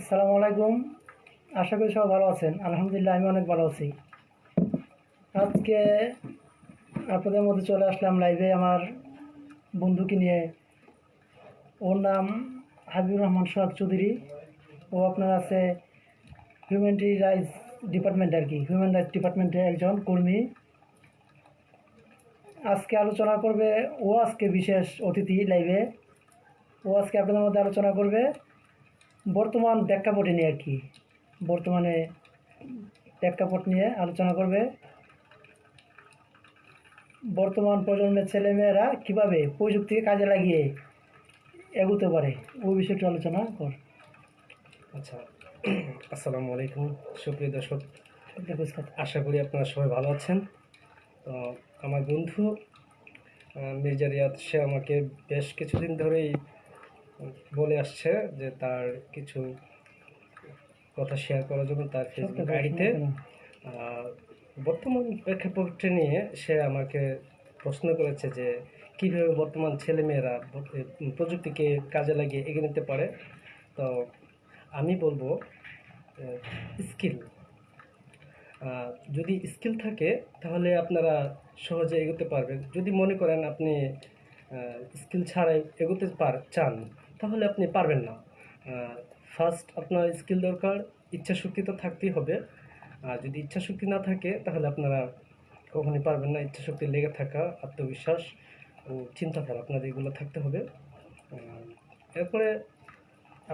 আসসালামু আলাইকুম। আশা করি সবাই ভালো আছেন। আলহামদুলিল্লাহ আমি অনেক ভালো আছি। আজকে আপনাদের মধ্যে চলে আসলাম লাইভে আমার বন্ধুকে নিয়ে। ওর নাম হাবিবুর রহমান সোহাগ চৌধুরী। ও আপনার আছে হিউম্যানিটি রাইটস ডিপার্টমেন্ট, আর কি হিউম্যান রাইটস ডিপার্টমেন্টের একজন কর্মী। আজকে আলোচনা করবে, ও আজকে বিশেষ অতিথি লাইভে। ও আজকে আপনাদের মধ্যে আলোচনা করবে বর্তমান প্রেক্ষাপটে নিয়ে, আর কি বর্তমানে প্রেক্ষাপট নিয়ে আলোচনা করবে। বর্তমান প্রজন্মের ছেলেমেয়েরা কীভাবে প্রযুক্তিকে কাজে লাগিয়ে এগোতে পারে, ওই বিষয়টি আলোচনা কর। আচ্ছা, আসসালামু আলাইকুম সুপ্রিয় দর্শক, দেখো আশা করি আপনারা সবাই ভালো আছেন। তো আমার বন্ধু মির্জা রিয়াদ, সে আমাকে বেশ কিছুদিন ধরেই বলে আসছে যে তার কিছু কথা শেয়ার করার জন্য তার ফেসবুক আইডিতে বর্তমান প্রেক্ষাপটে নিয়ে সে আমাকে প্রশ্ন করেছে যে কীভাবে বর্তমান ছেলেমেয়েরা প্রযুক্তিকে কাজে লাগিয়ে এগিয়ে নিতে পারে। তো আমি বলবো স্কিল, যদি স্কিল থাকে তাহলে আপনারা সহজে এগোতে পারবেন। যদি মনে করেন আপনি স্কিল ছাড়াই এগোতে চান, তাহলে আপনি পারবেন না। ফার্স্ট আপনার স্কিল দরকার, ইচ্ছাশক্তি তো থাকতেই হবে। যদি ইচ্ছাশক্তি না থাকে তাহলে আপনারা কখনোই পারবেন না। ইচ্ছাশক্তি লেগে থাকা, আত্মবিশ্বাস ও চিন্তাধারা আপনাদের এগুলো থাকতে হবে। এরপরে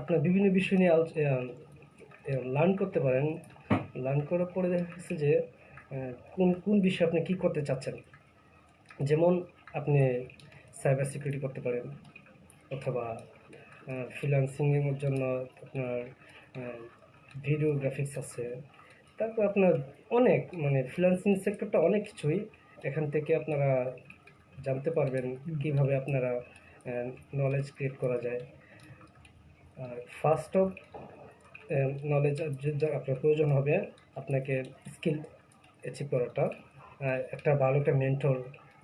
আপনার বিভিন্ন বিষয় নিয়ে লার্ন করতে পারেন। লার্ন করার পরে দেখা গেছে যে কোন কোন বিষয়ে আপনি কী করতে চাচ্ছেন। যেমন আপনি সাইবার সিকিউরিটি করতে পারেন, অথবা ফ্রিল্যান্সিংয়ের জন্য আপনার ভিডিও গ্রাফিক্স আছে। তারপর আপনার অনেক ফ্রিল্যান্সিং সেক্টরটা অনেক কিছুই, এখান থেকে আপনারা জানতে পারবেন কিভাবে আপনারা নলেজ ক্রিয়েট করা যায়। আর ফার্স্ট অফ নলেজ আপনার প্রয়োজন হবে আপনাকে স্কিল অ্যাচিভ করাটা। একটা ভালো একটা মেন্টর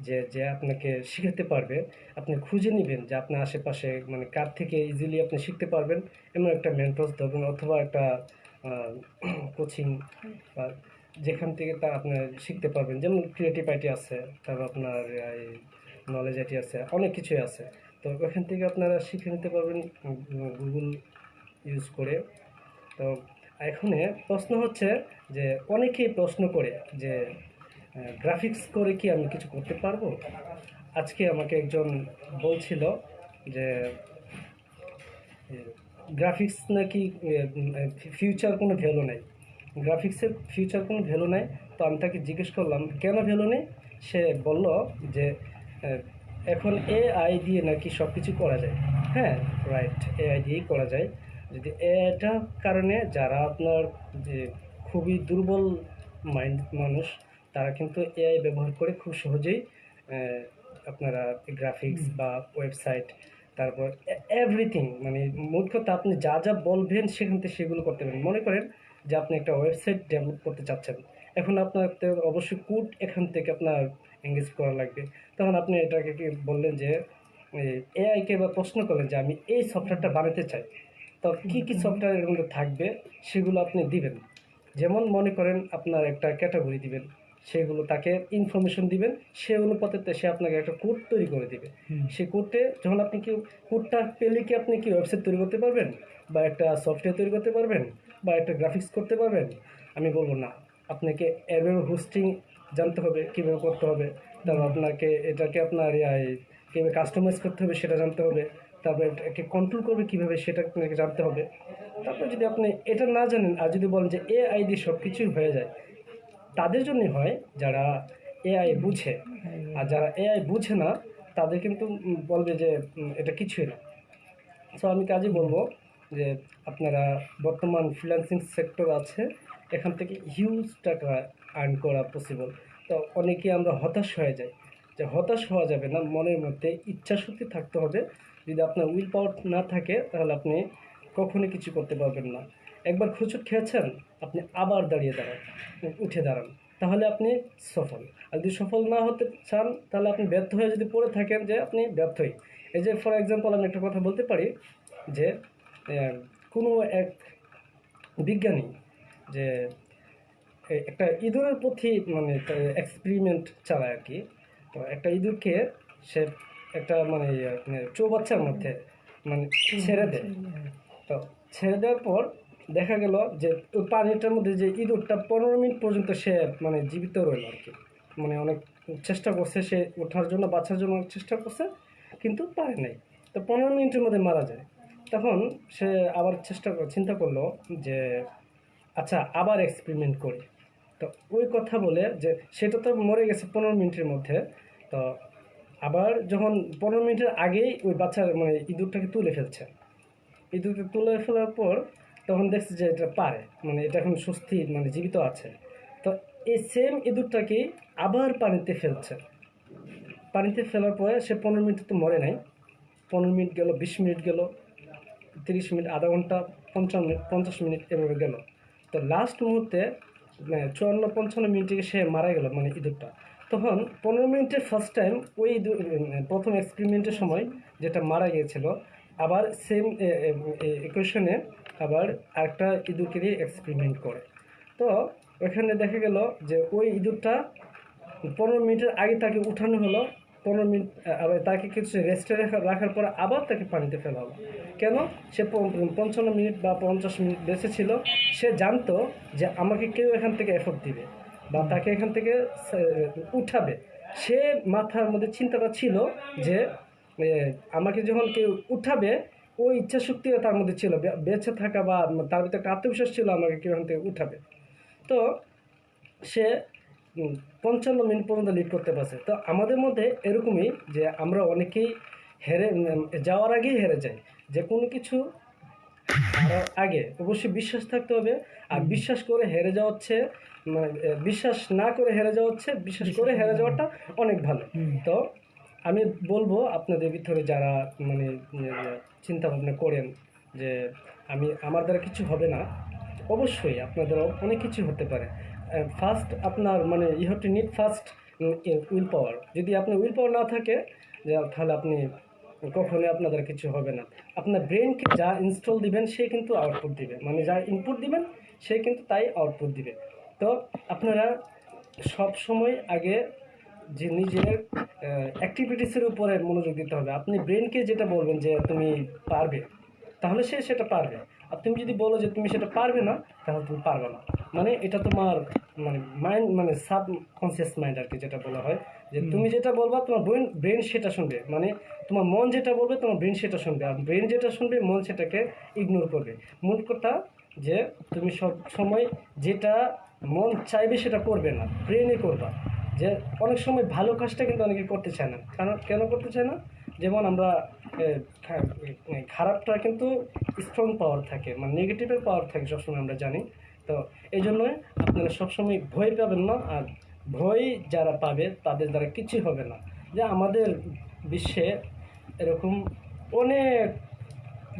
যে যে আপনাকে শেখাতে পারবে, আপনি খুঁজে নেবেন যে আপনার আশেপাশে কার থেকে ইজিলি আপনি শিখতে পারবেন, এমন একটা মেন্টর ধরবেন, অথবা একটা কোচিং বা যেখান থেকে তা আপনার শিখতে পারবেন। যেমন ক্রিয়েটিভ আইটি আছে, তারপর আপনার নলেজ আইটি আছে, অনেক কিছুই আছে। তো ওখান থেকে আপনারা শিখে নিতে পারবেন গুগল ইউজ করে। তো এখানে প্রশ্ন হচ্ছে যে অনেকেই প্রশ্ন করে যে গ্রাফিক্স করে কি আমি কিছু করতে পারবো। আজকে আমাকে একজন বলছিল যে গ্রাফিক্স নাকি ফিউচার কোনো ভ্যালু নেই, গ্রাফিক্সের ফিউচার কোনো ভ্যালু নেই। তো আমি তাকে জিজ্ঞেস করলাম কেন ভ্যালু নেই। সে বলল যে এখন এআই দিয়ে নাকি সব কিছু করা যায়। হ্যাঁ, রাইট, এআই দিয়েই করা যায়। যদি এটার কারণে যারা আপনার যে খুবই দুর্বল মাইন্ড মানুষ, তারা কিন্তু এআই ব্যবহার করে খুব সহজেই আপনারা গ্রাফিক্স বা ওয়েবসাইট, তারপর এভরিথিং, মোট কথা আপনি যা যা বলবেন সেখান থেকে সেগুলো করতে পারেন। মনে করেন যে আপনি একটা ওয়েবসাইট ডেভেলপ করতে চাচ্ছেন, এখন আপনার অবশ্যই কোড এখান থেকে আপনার এঙ্গেজ করা লাগবে। তখন আপনি এটাকে কি বললেন যে এআইকে বা প্রশ্ন করলেন যে আমি এই সফটওয়্যারটা বানাতে চাই, তো কী কী সফটওয়্যার এর মধ্যে থাকবে সেগুলো আপনি দিবেন। যেমন মনে করেন আপনার একটা ক্যাটাগরি দিবেন, সেগুলো তাকে ইনফরমেশন দিবেন, সে অনুপাতে সে আপনাকে একটা কোড তৈরি করে দিবে। সেই কোডে যখন আপনি কি কোডটা পেলে কি আপনি কি ওয়েবসাইট তৈরি করতে পারবেন, বা একটা সফটওয়্যার তৈরি করতে পারবেন, বা একটা গ্রাফিক্স করতে পারবেন? আমি বলবো না। আপনাকে এভাবে হোস্টিং জানতে হবে কীভাবে করতে হবে, তারপর আপনাকে এটাকে আপনার কীভাবে কাস্টমাইজ করতে হবে সেটা জানতে হবে, তারপরে এটাকে কন্ট্রোল করবে কীভাবে সেটা আপনাকে জানতে হবে। তারপর যদি আপনি এটা না জানেন আর যদি বলেন যে এআই দিয়ে সব কিছুই হয়ে যায়, তাদের জন্যই হয় যারা এআই বুঝে। আর যারা এআই বুঝে না তাদের কিন্তু বলবে যে এটা কিছুই না। সো আমি কাজে বলবো যে আপনারা বর্তমান ফ্রিল্যান্সিং সেক্টর আছে, এখান থেকে হিউজ টাকা আর্ন করা পসিবল। তো অনেকে আমরা হতাশ হয়ে যাই, যে হতাশ হওয়া যাবে না, মনের মধ্যে ইচ্ছাশক্তি থাকতে হবে। যদি আপনার উইল পাওয়ার না থাকে তাহলে আপনি কখনোই কিছু করতে পারবেন না। একবার হোঁচট খেয়েছেন, আপনি আবার উঠে দাঁড়ান, তাহলে আপনি সফল। আর যদি সফল না হতে চান তাহলে আপনি ব্যর্থ হয়ে যদি পড়ে থাকেন যে আপনি ব্যর্থই। এই যে ফর এক্সাম্পল আমি একটা কথা বলতে পারি যে কোনো এক বিজ্ঞানী যে একটা ইঁদুরের প্রতি মানে এক্সপেরিমেন্ট চালায় আর কি। তো একটা ইঁদুরকে সে একটা মানে চৌবাচ্চার মধ্যে মানে ছেড়ে দেয়। তো ছেড়ে দেওয়ার পর দেখা গেল যে ওই পানিটার মধ্যে যে ইঁদুরটা 15 মিনিট পর্যন্ত সে মানে জীবিত রইল আর কি। মানে অনেক চেষ্টা করছে, সে ওঠার জন্য বাঁচার জন্য অনেক চেষ্টা করছে, কিন্তু পারে নাই। তো 15 মিনিটের মধ্যে মারা যায়। তখন সে আবার চিন্তা করলো যে আচ্ছা আবার এক্সপেরিমেন্ট করি। তো ওই কথা বলে যে সেটা তো মরে গেছে 15 মিনিটের মধ্যে। তো আবার যখন 15 মিনিটের আগেই ওই বাচ্চার মানে ইঁদুরটাকে তুলে ফেলছে, ইঁদুরকে তুলে ফেলার পর তখন দেখছে যে এটা পারে, মানে এটা এখন সুস্থি মানে জীবিত আছে। তো এই সেম ইঁদুরটাকে আবার পানিতে ফেলছে। পানিতে ফেলার পরে সে 15 মিনিট তো মরে নাই। 15 মিনিট গেল, 20 মিনিট গেল, 30 মিনিট, আধা ঘন্টা, 55 মিনিট, 50 মিনিট, এভাবে গেল। তো লাস্ট মুহূর্তে 54-55 মিনিটে সে মারা গেল মানে ইঁদুরটা। তখন 15 মিনিটে ফার্স্ট টাইম ওই ইঁদুর প্রথম এক্সপেরিমেন্টের সময় যেটা মারা গিয়েছিল, আবার সেম ইকুয়েশনে আবার আরেকটা ইঁদুরকে দিয়ে এক্সপেরিমেন্ট করে। তো ওখানে দেখা গেল যে ওই ইঁদুরটা 15 মিনিটের আগে তাকে উঠানো হলো। 15 মিনিট আবার তাকে কিছু রেস্টে রাখার পর আবার তাকে পানিতে ফেলা হলো। কেন? সে 55 মিনিট বা 50 মিনিট বেঁচে ছিল। সে জানতো যে আমাকে কেউ এখান থেকে এফোর্ট দিবে বা তাকে এখান থেকে উঠাবে। সে মাথার মধ্যে চিন্তাটা ছিল যে আমাকে যখন কেউ উঠাবে, ওই ইচ্ছা শক্তিও তার মধ্যে ছিল, বেঁচে থাকা বা তার ভিতরে একটা আত্মবিশ্বাস ছিল আমাকে কেউ এখান থেকে উঠাবে। তো সে 55 মিনিট পর্যন্ত লিড করতে পারছে। তো আমাদের মধ্যে এরকমই যে আমরা অনেকেই যাওয়ার আগেই হেরে যাই। যে কোনো কিছু হারার আগে অবশ্যই বিশ্বাস থাকতে হবে। আর বিশ্বাস করে হেরে যাওয়া হচ্ছে বিশ্বাস না করে হেরে যাওয়া হচ্ছে, বিশ্বাস করে হেরে যাওয়াটা অনেক ভালো। তো আমি বলবো আপনাদের ভিতরে যারা মানে চিন্তা ভাবনা করেন যে আমার দ্বারা কিছু হবে না, অবশ্যই আপনাদেরও অনেক কিছু হতে পারে। ফার্স্ট আপনার মানে you have to need first will power. যদি আপনার উইল পাওয়ার না থাকে তাহলে আপনি কখনোই আপনাদের কিছু হবে না। আপনার ব্রেনকে যা ইনস্টল দিবেন সে কিন্তু আউটপুট দিবে, মানে যা ইনপুট দিবেন সে কিন্তু তাই আউটপুট দিবে। তো আপনারা সব সময় আগে যে নিজের অ্যাক্টিভিটিসের উপরে মনোযোগ দিতে হবে। আপনি ব্রেনকে যেটা বলবেন যে তুমি পারবে, তাহলে সে সেটা পারবে। আর তুমি যদি বলো যে তুমি সেটা পারবে না, তাহলে তুমি পারবে না। মানে এটা তোমার মানে মাইন্ড মানে সাবকনসিয়াস মাইন্ড আর কি, যেটা বলা হয় যে তুমি যেটা বলবা তোমার ব্রেন সেটা শুনবে। মানে তোমার মন যেটা বলবে তোমার ব্রেন সেটা শুনবে, আর ব্রেন যেটা শুনবে মন সেটাকে ইগনোর করবে। মূল কথা যে তুমি সব সময় যেটা মন চাইবে সেটা করবে না, ব্রেনে করবা। যে অনেক সময় ভালো কাজটা কিন্তু অনেকে করতে চায় না। কারণ কেন করতে চায় না? যেমন আমরা খারাপটা কিন্তু স্ট্রং পাওয়ার থাকে, মানে নেগেটিভের পাওয়ার থাকে সবসময়, আমরা জানি। তো এই জন্যই আপনারা সবসময় ভয় পাবেন না। আর ভয় যারা পাবে তাদের দ্বারা কিছুই হবে না। যে আমাদের বিশ্বে এরকম অনেক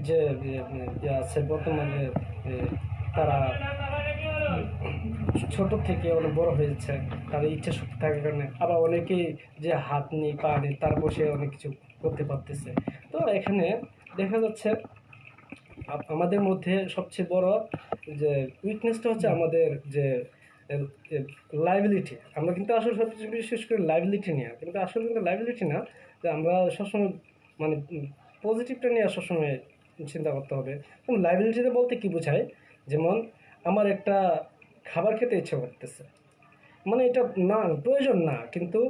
যে আছে বর্তমানে, তারা ছোট থেকে অনেক বড় হয়েছে তাদের ইচ্ছা শক্তি থাকার কারণে। আবার অনেকেই যে হাত নেই পা নেই তার বসে অনেক কিছু করতে পারতেছে। তো এখানে দেখা যাচ্ছে আমাদের মধ্যে সবচেয়ে বড় যে উইকনেসটা হচ্ছে আমাদের যে লাইবিলিটি। আমরা কিন্তু আসলে সবচেয়ে বিশেষ করে লাইবিলিটি নিয়ে, কিন্তু আসলে কিন্তু লাইবিলিটি না, যে আমরা সবসময় মানে পজিটিভটা নিয়ে সবসময় চিন্তা করতে হবে। এবং লাইবিলিটিতে বলতে কী বোঝায়, যেমন আমার একটা খাবার খেতে ইচ্ছা করতেছে, মানে এটা না প্রয়োজন না, কিন্তু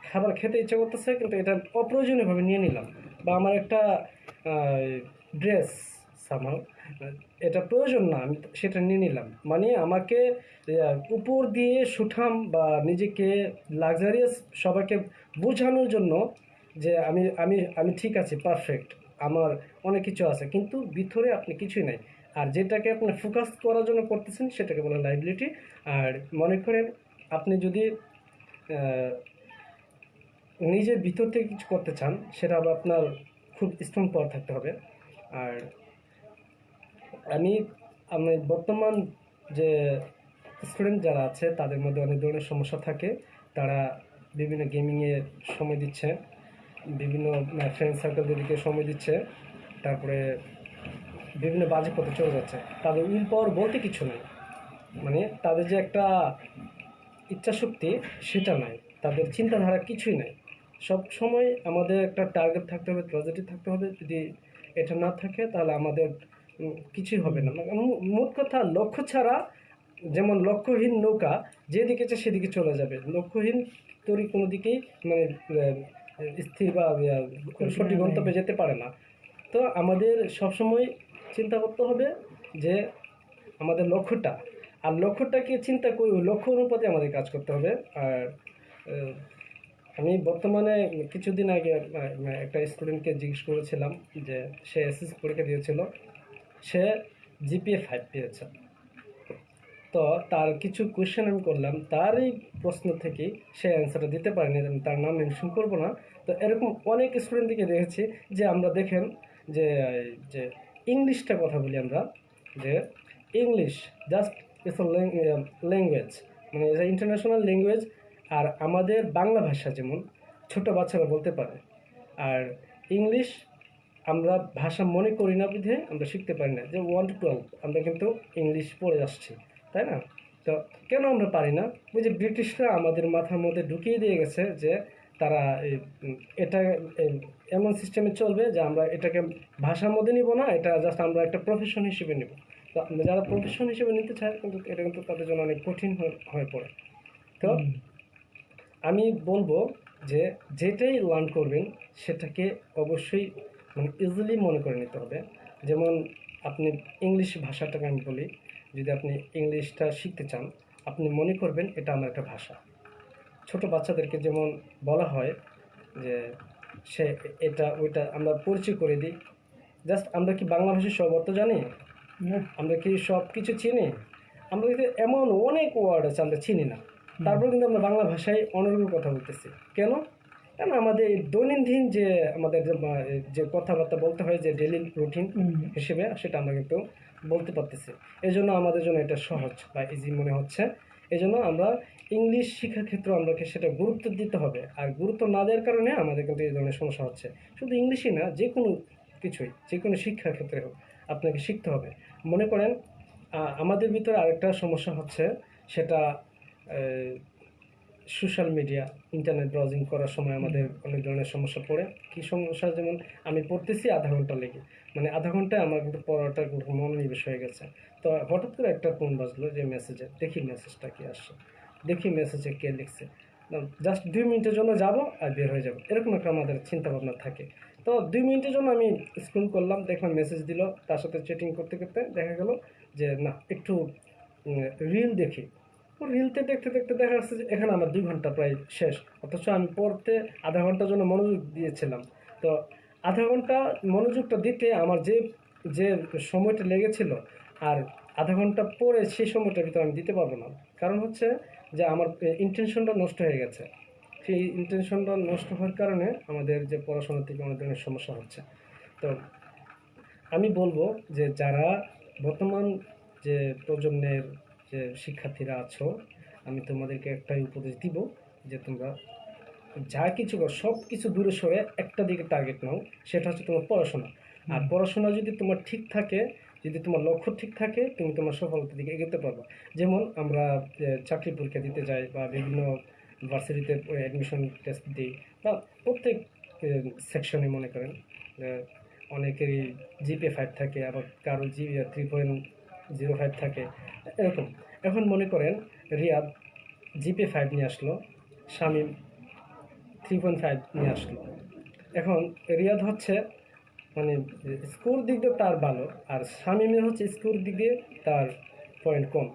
খাবার খেতে ইচ্ছা করতেছে, কিন্তু এটা অপ্রয়োজনীয়ভাবে নিয়ে নিলাম। বা আমার একটা ড্রেস সামাল, এটা প্রয়োজন না, আমি সেটা নিয়ে নিলাম। মানে আমাকে উপর দিয়ে সুঠাম বা নিজেকে লাক্সারিয়াস সবাইকে বোঝানোর জন্য যে আমি আমি আমি ঠিক আছি, পারফেক্ট, আমার অনেক কিছু আছে, কিন্তু ভিতরে আপনি কিছুই নাই। আর যেটাকে আপনি ফোকাস করার জন্য করতেছেন সেটাকে বলে লাইবিলিটি। আর মনে করেন আপনি যদি নিজের ভিতর থেকে কিছু করতে চান, সেটা আবার আপনার খুব স্ট্রং পাওয়ার থাকতে হবে। আর আমি আমি বর্তমান যে স্টুডেন্ট যারা আছে তাদের মধ্যে অনেক ধরনের সমস্যা থাকে। তারা বিভিন্ন গেমিংয়ে সময় দিচ্ছে, বিভিন্ন ফ্রেন্ড সার্কেলদেরকে সময় দিচ্ছে, তারপরে বিভিন্ন বাজে পথে চলে যাচ্ছে। তাদের উইল পাওয়ার বলতে কিছু নেই, মানে তাদের যে একটা ইচ্ছা শক্তি সেটা নাই, তাদের চিন্তাধারা কিছুই নাই। সব সময় আমাদের একটা টার্গেট থাকতে হবে, পজিটিভ থাকতে হবে। যদি এটা না থাকে তাহলে আমাদের কিছুই হবে না। মানে মোট কথা লক্ষ্য ছাড়া, যেমন লক্ষ্যহীন নৌকা যেদিকে চায় সেদিকে চলে যাবে, লক্ষ্যহীন তরি কোনো দিকেই মানে স্থির বা সঠিক গন্তব্যে যেতে পারে না। তো আমাদের সবসময় চিন্তা করতে হবে যে আমাদের লক্ষ্যটা, আর লক্ষ্যটাকে চিন্তা করি ওই লক্ষ্য অনুপাতে আমাদের কাজ করতে হবে। আর আহ, আমি বর্তমানে কিছুদিন আগে একটা স্টুডেন্টকে জিজ্ঞেস করেছিলাম যে সে এসএসসি পরীক্ষা দিয়েছিল, সে জিপিএ 5 পেয়েছে। তো তার কিছু কোয়েশ্চেন আমি করলাম, তার এই প্রশ্ন থেকেই সে অ্যান্সারটা দিতে পারেনি, আমি তার নাম মেনশন করবো না। তো এরকম অনেক স্টুডেন্টকে দেখেছি যে আমরা দেখেন যে যে ইংলিশটা কথা বলি আমরা, যে ইংলিশ জাস্ট ইটস ল্যাঙ্গুয়েজ, মানে এটা ইন্টারন্যাশনাল ল্যাঙ্গুয়েজ। আর আমাদের বাংলা ভাষা যেমন ছোট বাচ্চারা বলতে পারে, আর ইংলিশ আমরা ভাষা মনে করি না বিধে আমরা শিখতে পারি না। যে 1 to 12 আমরা কিন্তু ইংলিশ পড়ে আসছি, তাই না? তো কেন আমরা পারি না? ওই যে ব্রিটিশরা আমাদের মাথার মধ্যে ঢুকিয়ে দিয়ে গেছে যে তারা এটা এমন সিস্টেমে চলবে যে আমরা এটাকে ভাষার মধ্যে নিব না, এটা জাস্ট আমরা একটা প্রফেশন হিসেবে নিব। তো আমরা যারা প্রফেশন হিসেবে নিতে চায় কিন্তু এটা কিন্তু তাদের জন্য অনেক কঠিন হয়ে পড়ে। তো আমি বলবো যে যেটাই লার্ন করবেন সেটাকে অবশ্যই মানে ইজিলি মনে করে নিতে হবে। যেমন আপনি ইংলিশ ভাষাটাকে আমি বলি, যদি আপনি ইংলিশটা শিখতে চান, আপনি মনে করবেন এটা আমার একটা ভাষা। ছোট বাচ্চাদেরকে যেমন বলা হয় যে সে এটা ওইটা আমরা পরিচয় করে দিই। জাস্ট আমরা কি বাংলা ভাষার সব অর্থ জানি? আমরা কি সব কিছু চিনি? আমরা কিন্তু এমন অনেক ওয়ার্ড আছে আমরা চিনি না, তারপর কিন্তু আমরা বাংলা ভাষায় অনর্গল কথা বলতেছি। কেন? কারণ আমাদের এই দৈনন্দিন যে আমাদের যে কথাবার্তা বলতে হয়, যে ডেলি রুটিন হিসেবে, সেটা আমরা কিন্তু বলতে পারতেছি। এই জন্য আমাদের জন্য এটা সহজ বা ইজি মনে হচ্ছে। এই জন্য আমরা ইংলিশ শেখার ক্ষেত্রে আমাদেরকে সেটা গুরুত্ব দিতে হবে। আর গুরুত্ব না দেওয়ার কারণে আমাদের কিন্তু এই ধরনের সমস্যা হচ্ছে। শুধু ইংলিশই না, যে কোনো কিছুই, যে কোনো শিক্ষার ক্ষেত্রে হোক আপনাকে শিখতে হবে। মনে করেন আমাদের ভিতরে আরেকটা সমস্যা হচ্ছে, সেটা সোশ্যাল মিডিয়া, ইন্টারনেট ব্রাউজিং করার সময় আমাদের অনেক ধরনের সমস্যা পড়ে। কী সমস্যা? যেমন আমি পড়তেছি আধা ঘন্টা লেগে, মানে আধা ঘন্টায় আমার কিন্তু পড়াটা কিন্তু মনোনিবেশ হয়ে গেছে। তো হঠাৎ করে একটা ফোন বাজলো যে মেসেজে, দেখি মেসেজটা কি আসছে, দেখি মেসেজে কে লিখছে, জাস্ট 2 মিনিটের জন্য যাব আর বের হয়ে যাব, এরকম একটা আমাদের চিন্তা ভাবনা থাকে। তো 2 মিনিটের জন্য আমি স্ক্রল করলাম, দেখলাম মেসেজ দিল, তার সাথে চ্যাটিং করতে করতে দেখা গেল যে না, একটু রিল দেখি। রিলতে দেখতে দেখতে দেখা যাচ্ছে যে এখানে আমার 2 ঘন্টা প্রায় শেষ, অথচ আমি পড়তে আধা ঘন্টার জন্য মনোযোগ দিয়েছিলাম। তো আধা ঘন্টা মনোযোগটা দিতে আমার যে যে সময়টা লেগেছিল, আর আধা ঘন্টা পরে সেই সময়টার ভিতরে আমি দিতে পারবো না। কারণ হচ্ছে যে আমার ইন্টেনশনটা নষ্ট হয়ে গেছে। সেই ইন্টেনশনটা নষ্ট হওয়ার কারণে আমাদের যে পড়াশোনার থেকে অনেক ধরনের সমস্যা হচ্ছে। তো আমি বলবো যে যারা বর্তমান যে প্রজন্মের যে শিক্ষার্থীরা আছো, আমি তোমাদেরকে একটাই উপদেশ দিব যে তোমরা যা কিছু করো সব কিছু দূরে সরে একটা দিকে টার্গেট নাও, সেটা হচ্ছে তোমার পড়াশোনা। আর পড়াশোনা যদি তোমার ঠিক থাকে, যদি তোমার লক্ষ্য ঠিক থাকে, তুমি তোমার সফলতার দিকে এগোতে পারবে। যেমন আমরা চাকরি পরীক্ষা দিতে যাই বা বিভিন্ন ভার্সিটিতে অ্যাডমিশন টেস্ট দিই, বা প্রত্যেক সেকশনে মনে করেন অনেকেরই জিপিএ 5 থাকে, আবার কারো 3.05 থাকে, এরকম। এখন মনে করেন রিয়াদ জিপিএ 5 নিয়ে আসলো, শামীম 3.5 নিয়ে আসলো। এখন রিয়াদ হচ্ছে মানে স্কোর দিক দিয়ে তার ভালো, আর শামীমের হচ্ছে স্কোর দিক দিয়ে তার পয়েন্ট কম।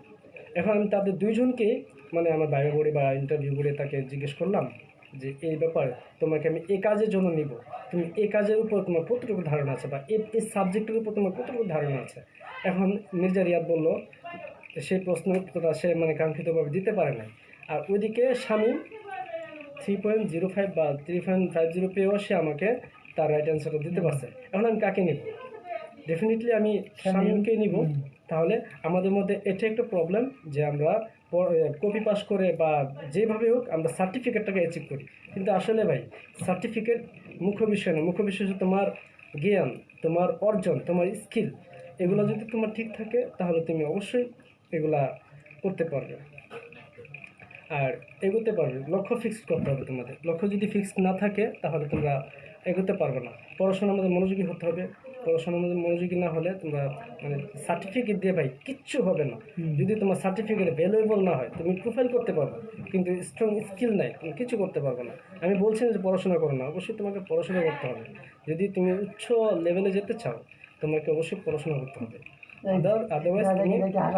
এখন আমি তাদের দুইজনকেই মানে আমার বাইরে বোর্ডে বা ইন্টারভিউ বোর্ডে তাকে জিজ্ঞেস করলাম যে এই ব্যাপার, তোমাকে আমি এই কাজের জন্য নিব, তুমি এই কাজের উপর তোমার কতটুকু ধারণা আছে, বা এই সাবজেক্টের উপর তোমার কতটুকু ধারণা আছে। এখন মির্জা রিয়াদ বলল সেই প্রশ্নের উত্তরটা সে মানে কাঙ্ক্ষিতভাবে দিতে পারে না। আর ওইদিকে শামীম 3.05 বা 3.50 পেয়েও সে আমাকে তার রাইট অ্যান্সারটা দিতে পারছে। এখন আমি কাকে নিব? ডেফিনেটলি আমি শামীমকেই নিব। তাহলে আমাদের মধ্যে এটা একটা প্রবলেম যে আমরা কপি পাস করে বা যেভাবে হোক আমরা সার্টিফিকেটটাকে অ্যাচিভ করি, কিন্তু আসলে ভাই সার্টিফিকেট মুখ্য বিষয় না। মুখ্য বিষয় হচ্ছে তোমার জ্ঞান, তোমার অর্জন, তোমার স্কিল। এগুলো যদি তোমার ঠিক থাকে তাহলে তুমি অবশ্যই এগুলা করতে পারবে আর এগোতে পারবে। লক্ষ্য ফিক্সড করতে হবে তোমাদের। লক্ষ্য যদি ফিক্সড না থাকে তাহলে তোমরা এগোতে পারবে না। পড়াশোনার মধ্যে মনোযোগী হতে হবে। পড়াশোনার মধ্যে মনোযোগী না হলে তোমরা মানে সার্টিফিকেট দিয়ে ভাই কিচ্ছু হবে না। যদি তোমার সার্টিফিকেট ভ্যালুয়েবল না হয়, তুমি প্রোফাইল করতে পারবে কিন্তু স্ট্রং স্কিল নাই, তুমি কিছু করতে পারবে না। আমি বলছি না যে পড়াশোনা করো না, অবশ্যই তোমাকে পড়াশোনা করতে হবে। যদি তুমি উচ্চ লেভেলে যেতে চাও তোমাকে অবশ্যই পড়াশোনা করতে হবে, আদারওয়াইজ তুমি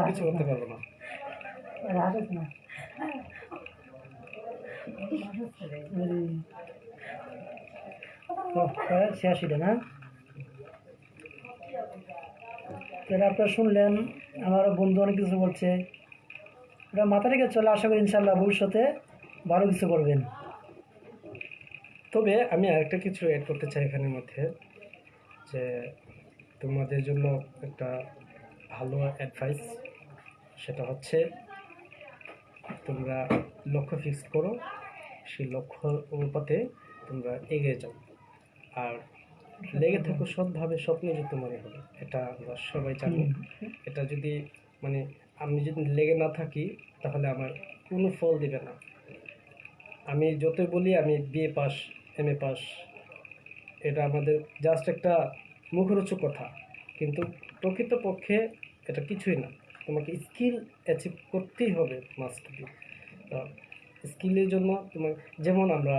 কিছু করতে পারবে না। ছিয়াশিটা না? তাহলে আপনারা শুনলেন, আমারও বন্ধু অনেক কিছু বলছে, এটা মাথা রেখে চলে, আশা করি ইনশাল্লাহ ভবিষ্যতে ভালো কিছু করবেন। তবে আমি আরেকটা কিছু অ্যাড করতে চাই এখানের মধ্যে, যে তোমাদের জন্য একটা ভালো অ্যাডভাইস, সেটা হচ্ছে তোমরা লক্ষ্য ফিক্স করো, সেই লক্ষ্য অনুপাতে তোমরা এগিয়ে যাও, আর লেগে থাকো সৎভাবে। স্বপ্ন যে তোমারই হবে, এটা আমরা সবাই জানি। এটা যদি মানে আমি যদি লেগে না থাকি তাহলে আমার কোনো ফল দিবে না। আমি যতই বলি আমি বিএ পাস, এমএ পাস, এটা আমাদের জাস্ট একটা মুখরোচক কথা, কিন্তু প্রকৃতপক্ষে এটা কিছুই না। তোমাকে স্কিল অ্যাচিভ করতেই হবে, মাস্ট বি। স্কিলের জন্য তোমার, যেমন আমরা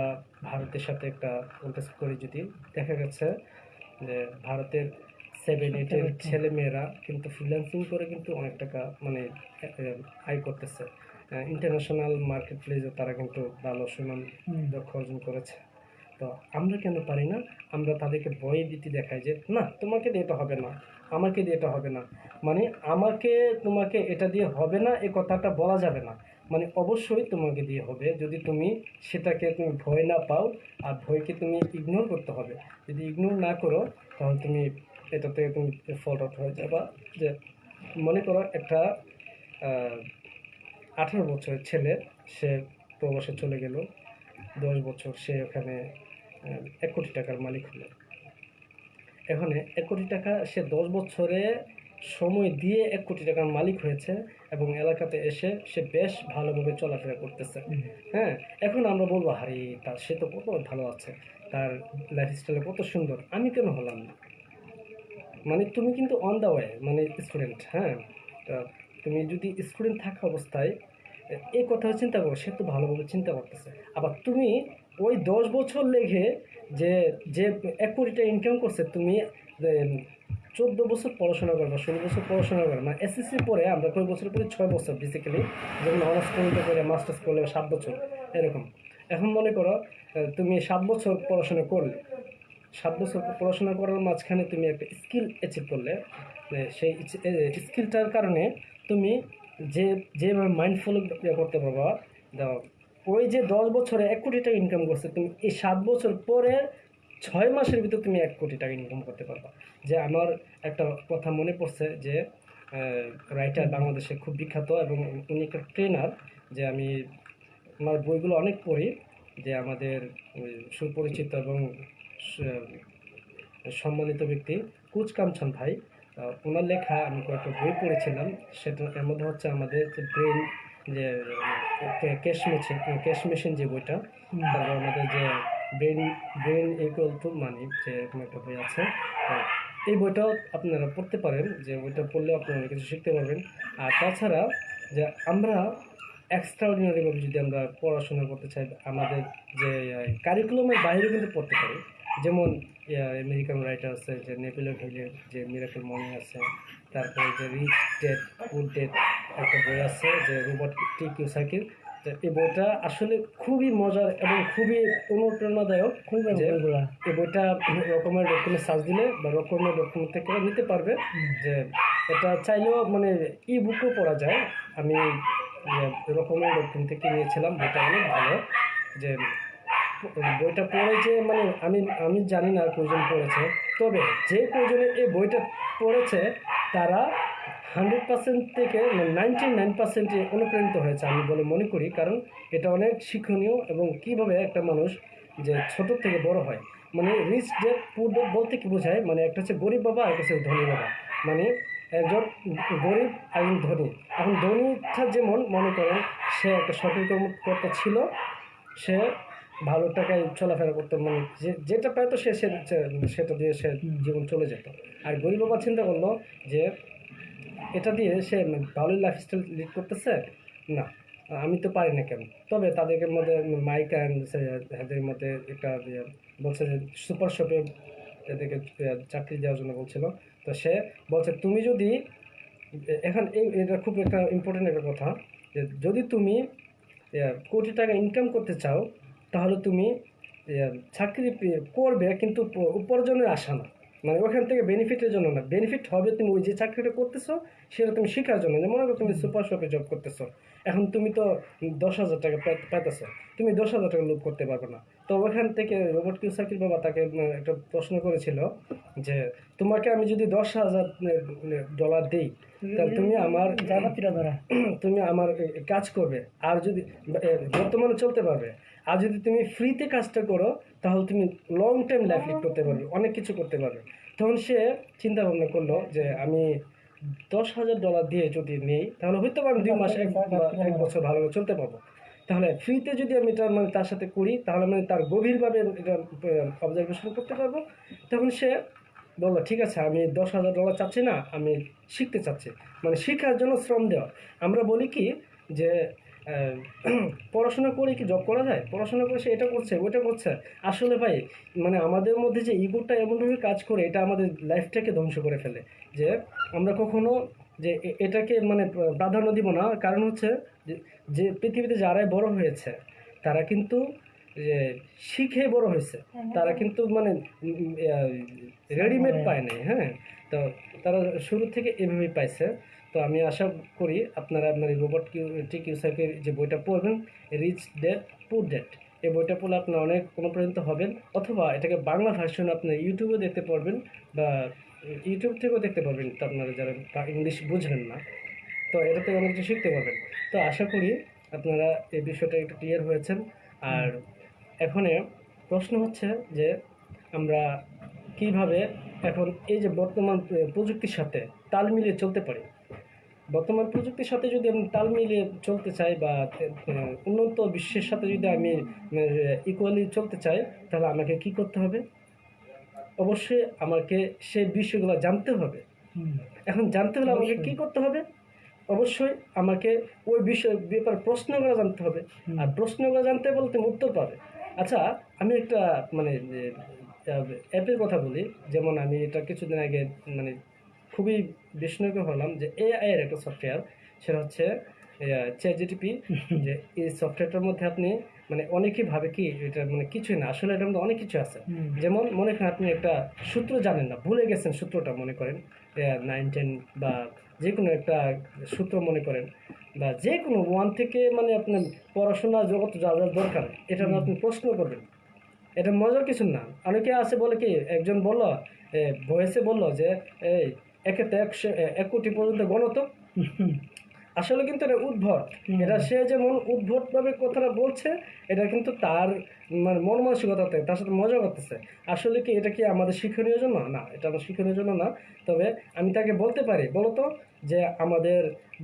ভারতের সাথে একটা কন্টেস্ট করি, যদি দেখা গেছে যে ভারতের 7-8-এর ছেলেমেয়েরা কিন্তু ফ্রিল্যান্সিং করে কিন্তু অনেক টাকা মানে আয় করতেছে। ইন্টারন্যাশনাল মার্কেট প্লেসে তারা কিন্তু ভালো সুনাম দক্ষ অর্জন করেছে। তো আমরা কেন পারি না? আমরা তাদেরকে ভয় ভীতি দেখাই যে না, তোমাকে দিয়ে এটা হবে না, আমাকে দিয়ে এটা হবে না। মানে আমাকে তোমাকে এটা দিয়ে হবে না এই কথাটা বলা যাবে না, মানে অবশ্যই তোমাকে দিয়ে হবে, যদি তুমি সেটাকে তুমি ভয় না পাও। আর ভয়কে তুমি ইগনোর করতে হবে। যদি ইগনোর না করো তাহলে তুমি এটা থেকে তুমি ফল আউট হয়ে যাবা। যে মনে করো একটা 18 বছরের ছেলে, সে প্রবাসে চলে গেল, 10 বছর সে ওখানে 1 কোটি টাকার মালিক হলো। এখন 1 কোটি টাকা সে 10 বছরে সময় দিয়ে 1 কোটি টাকার মালিক হয়েছে, এবং এলাকাতে এসে সে বেশ ভালোভাবে চলাফেরা করতেছে। হ্যাঁ, এখন আমরা বলবো হারি তার, সে তো কত ভালো আছে, তার লাইফস্টাইল কত সুন্দর, আমি কেন হলাম না? মানে তুমি কিন্তু অন দ্য ওয়ে, মানে স্টুডেন্ট। হ্যাঁ, তা তুমি যদি স্টুডেন্ট থাকা অবস্থায় এই কথা চিন্তা করো, সে তো ভালোভাবে চিন্তা করতেছে। আবার তুমি ওই 10 বছর লেগে যে যে 1 কোটি টাকা ইনকাম করছে, তুমি 14 বছর পড়াশোনা করবে, 16 বছর পড়াশোনা করবে, মানে এসএসসি পরে আমরা কয় বছর পরে 6 বছর বেসিক্যালি, যখন অনার্স করতে করে মাস্টার্স করলে 7 বছর এরকম। এখন মনে করো তুমি 7 বছর পড়াশোনা করলে, 7 বছর পড়াশোনা করার মাঝখানে তুমি একটা স্কিল অ্যাচিভ করলে, সেই স্কিলটার কারণে তুমি যেভাবে মাইন্ডফুল করতে পারবা, ওই যে 10 বছরে 1 কোটি টাকা ইনকাম করছে, তুমি এই 7 বছর পরে 6 মাসের ভিতর তুমি 1 কোটি টাকা ইনকাম করতে পারবা। যে আমার একটা কথা মনে পড়ছে, যে রাইটার বাংলাদেশে খুব বিখ্যাত এবং উনি একটা ট্রেনার, যে আমি আমার বইগুলো অনেক পড়ি, যে আমাদের সুপরিচিত এবং সম্মানিত ব্যক্তি কুচকাঞ্চন ভাই, ওনার লেখা আমি কয়েকটা বই পড়েছিলাম। সেটা এর মধ্যে হচ্ছে আমাদের যে ব্রেন, যে ক্যাশ মেশিন যে বইটা, তারপর আমাদের যে brain brain equal to money, যে এরকম একটা বই আছে। তো এই বইটাও আপনারা পড়তে পারেন, যে বইটা পড়লে আপনারা অনেক কিছু শিখতে পারবেন। আর তাছাড়া যে আমরা এক্সট্রাঅর্ডিনারিভাবে যদি আমরা পড়াশোনা করতে চাই, আমাদের যে কারিকুলামের বাইরে কিন্তু পড়তে পারি। যেমন আমেরিকান রাইটার আছে, যে নেপোলিয়ন হিলের যে মিরাকেল মর্নিং আছে, তারপরে যে রিচ ড্যাড পুর ড্যাড একটা বই আছে, যে রবার্ট টি কিওসাকির। এই বইটা আসলে খুবই মজার এবং খুবই অনুপ্রেরণাদায়ক। এই বইটা রকমের ডকুমেন্ট সার্চ দিলে বা রকমের ডকুমেন্ট থেকে নিতে পারবে, যে এটা চাইলেও মানে ই বুকও পড়া যায়। আমি রকমের ডকুমেন্ট থেকে নিয়েছিলাম, বইটা অনেক ভালো। যে বইটা পড়ে যে মানে আমি জানি না কয়জন পড়েছে, তবে যে কয়জনে এই বইটা পড়েছে তারা 100% থেকে 99% অনুপ্রাণিত হয়েছে আমি বলে মনে করি। কারণ এটা অনেক শিক্ষণীয়, এবং কিভাবে একটা মানুষ যে ছোট থেকে বড় হয়। মানে রিচ ড্যাড পুর ড্যাড বলতে কি বোঝায়, মানে একটা হচ্ছে গরিব বাবা আর একটা হচ্ছে ধনী বাবা। মানে একজন গরিব একজন ধনী। এখন ধনীটা যেমন মনে করেন সে একটা সরকারি কর্মকর্তা ছিল, সে ভালো টাকায় চলাফেরা করতো, মানে যেটা পাইতো সেটা দিয়ে সে জীবন চলে যেত। আর গরিব বাবা চিন্তা করলো যে এটা দিয়ে সে ভালোই লাইফস্টাইল লিড করতেছে, না আমি তো পারি না কেন। তবে তাদেরকে মধ্যে মাইক অ্যান্ড এদের মধ্যে একটা বলছে যে সুপার শপে এদেরকে চাকরি দেওয়ার জন্য বলছিল। তো সে বলছে তুমি যদি এখন এটা খুব একটা ইম্পর্টেন্ট একটা কথা, যে যদি তুমি কোটি টাকা ইনকাম করতে চাও তাহলে তুমি চাকরি করবে, কিন্তু উপার্জনের আশা না, মানে ওখান থেকে বেনিফিটের জন্য না। বেনিফিট হবে তুমি ওই যে চাকরিটা করতেছো সেটা তুমি শেখার জন্য। যে মনে করো তুমি সুপার শপে জব করতেছো, এখন তুমি তো 10,000 টাকা পাইতেছো, তুমি 10,000 টাকা লোভ করতে পারবে না। তো ওখান থেকে রোবট কিওসাকির বাবা তাকে একটা প্রশ্ন করেছিল যে তোমাকে আমি যদি $10,000 দিই তাহলে তুমি আমার জায়গাটিরা ধরা। তুমি আমার কাজ করবে, আর যদি বর্তমানে চলতে পারবে। আর যদি তুমি ফ্রিতে কাজটা করো তাহলে তুমি লং টাইম লাইফ লিড করতে পারবে, অনেক কিছু করতে পারবে। তখন সে চিন্তা ভাবনা করলো যে আমি $10,000 দিয়ে যদি নেই তাহলে হয়তো আমি 2 মাস এক বছর ভালো চলতে পারবো। তাহলে ফ্রিতে যদি আমি এটা মানে তার সাথে করি তাহলে মানে তার গভীরভাবে এটা অবজারভেশন করতে পারবো। তখন সে বললো ঠিক আছে, আমি $10,000 চাচ্ছি না, আমি শিখতে চাচ্ছি, মানে শেখার জন্য শ্রম দেওয়া। আমরা বলি কি যে আহ, পড়াশোনা করে কি জব করা যায়, পড়াশোনা করে সে এটা করছে ওইটা করছে। আসলে ভাই মানে আমাদের মধ্যে যে ইগোটা এমনভাবে কাজ করে এটা আমাদের লাইফটাকে ধ্বংস করে ফেলে। যে আমরা কখনো যে এটাকে মানে প্রাধান্য দিব না। কারণ হচ্ছে যে পৃথিবীতে যারাই বড় হয়েছে তারা কিন্তু যে শিখে বড় হয়েছে, তারা কিন্তু মানে রেডিমেড পায় নাই। হ্যাঁ, তো তারা শুরু থেকে এভাবেই পাইছে। তো আমি আশা করি আপনারা আপনার রোবট কিওসাকির যে বইটা পড়বেন, রিচ ড্যাড পুর ড্যাড, এই বইটা পড়লে আপনারা অনেক অনুপ্রাণিত হবেন। অথবা এটাকে বাংলা ভার্সন আপনার ইউটিউবে দেখতে পারবেন, বা ইউটিউব থেকেও দেখতে পারবেন তো আপনারা যারা ইংলিশ বুঝবেন না। তো এটা থেকে অনেক কিছু শিখতে পারবেন। তো আশা করি আপনারা এই বিষয়টা একটু ক্লিয়ার হয়েছেন। আর এখন প্রশ্ন হচ্ছে যে আমরা কিভাবে এখন এই যে বর্তমান প্রযুক্তির সাথে তাল মিলিয়ে চলতে পারি। বর্তমান প্রযুক্তির সাথে যদি আমি তাল মিলিয়ে চলতে চাই, বা উন্নত বিশ্বের সাথে যদি আমি ইকুয়ালি চলতে চাই, তাহলে আমাকে কি করতে হবে? অবশ্যই আমাকে সেই বিষয়গুলো জানতে হবে। এখন জানতে হলে আমাকে কি করতে হবে? অবশ্যই আমাকে ওই বিষয় ব্যাপারে প্রশ্নগুলো জানতে হবে। আর প্রশ্নগুলো জানতে বলতে উত্তর পাবে। আচ্ছা, আমি একটা মানে অ্যাপের কথা বলি। যেমন আমি এটা কিছুদিন আগে মানে খুবই বিস্ময়কর হলাম যে এআই এর একটা সফটওয়্যার, সেটা হচ্ছে চ্যাটজিপিটি। যে এই সফটওয়্যারটার মধ্যে আপনি মানে অনেকেই ভাবে কি এটা মানে কিছুই না, আসলে এটার মধ্যে অনেক কিছু আছে। যেমন মনে করেন আপনি একটা সূত্র জানেন না, ভুলে গেছেন সূত্রটা, মনে করেন 9, 10 বা যে কোনো একটা সূত্র মনে করেন, বা যে কোনো 1 থেকে মানে আপনার পড়াশোনা জগৎ যা যা দরকার এটা নিয়ে আপনি প্রশ্ন করবেন। এটা মজার কিছু না। অনেকে আছে বলে কি, একজন বলল ভয়েসে বলল যে এই 1 কোটি পর্যন্ত গণত। আসলে কিন্তু এটা উদ্ভট। এটা সে যেমন উদ্ভটভাবে কথাটা বলছে, এটা কিন্তু তার মানে মন মানসিকতাতে তার সাথে মজা করতেছে। আসলে কি এটা কি আমাদের শিক্ষণীয় জন্য না, এটা আমার শিক্ষণীয় জন্য না। তবে আমি তাকে বলতে পারি বলতো যে আমাদের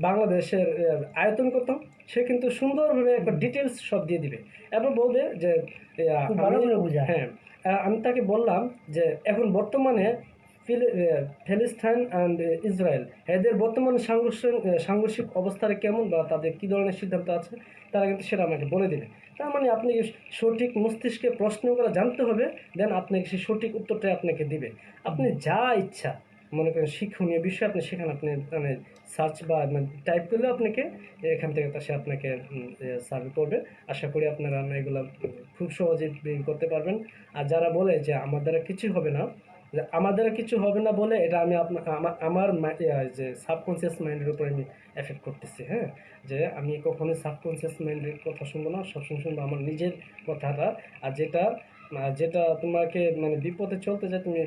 বাংলাদেশের আয়তন কত, সে কিন্তু সুন্দরভাবে একটা ডিটেলস সব দিয়ে দিবে এবং বলবে যে হ্যাঁ। আমি তাকে বললাম যে এখন বর্তমানে প্যালেস্টাইন অ্যান্ড ইসরায়েল এদের বর্তমানে সাংঘর্ষিক অবস্থাটা কেমন, বা তাদের কী ধরনের সিদ্ধান্ত আছে, তারা কিন্তু সেটা আমাকে বলে দেবে। তার মানে আপনি সঠিক মস্তিষ্কে প্রশ্ন করে জানতে হবে, দেন আপনাকে সেই সঠিক উত্তরটাই আপনাকে দিবে। আপনি যা ইচ্ছা মনে করেন শিক্ষণীয় বিষয় আপনি সেখানে আপনি মানে সার্চ বা টাইপ করলে আপনাকে এখান থেকে সে আপনাকে সার্ভ করবে। আশা করি আপনারা এগুলো খুব সহজেই করতে পারবেন। আর যারা বলে যে আমার দ্বারা কিছু হবে না, আমাদের কিছু হবে না বলে এটা আমি আমার যে সাবকনসিয়াস মাইন্ডের উপরে আমি এফেক্ট করতেছি। হ্যাঁ, যে আমি কখনোই সাবকনসিয়াস মাইন্ডের কথা শুনবো না, সবসময় শুনবো আমার নিজের কথাটা। আর যেটা যেটা তোমাকে মানে বিপদে চলতে যায় তুমি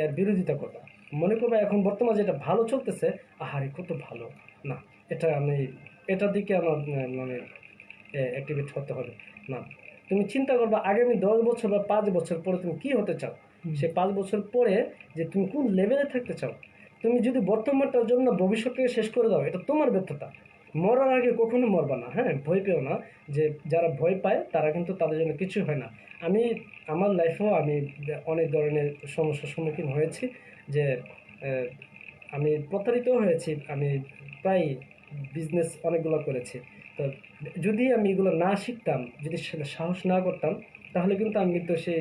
এর বিরোধিতা করবা। মনে করবে এখন বর্তমানে যেটা ভালো চলতেছে, আহারে কত ভালো, না এটা আমি এটার দিকে আমার মানে অ্যাক্টিভেট হতে হবে না। তুমি চিন্তা করবা আগামী 10 বছর বা 5 বছর পরে তুমি কী হতে চাও, সে 5 বছর পরে যে তুমি কোন লেভেলে থাকতে চাও। তুমি যদি বর্তমানটার জন্য ভবিষ্যৎকে শেষ করে দাও, এটা তোমার ব্যর্থতা। মরার আগে কখনো মরবা না, হ্যাঁ, ভয় পেও না। যে যারা ভয় পায় তারা কিন্তু তাদের জন্য কিছু হয় না। আমি আমার লাইফেও আমি অনেক ধরনের সমস্যার সম্মুখীন হয়েছি, যে আহ, আমি প্রতারিত হয়েছি। আমি প্রায় বিজনেস অনেকগুলো করেছি। তো যদি আমি এগুলো না শিখতাম, যদি সাহস না করতাম, তাহলে কিন্তু আমি কিন্তু সেই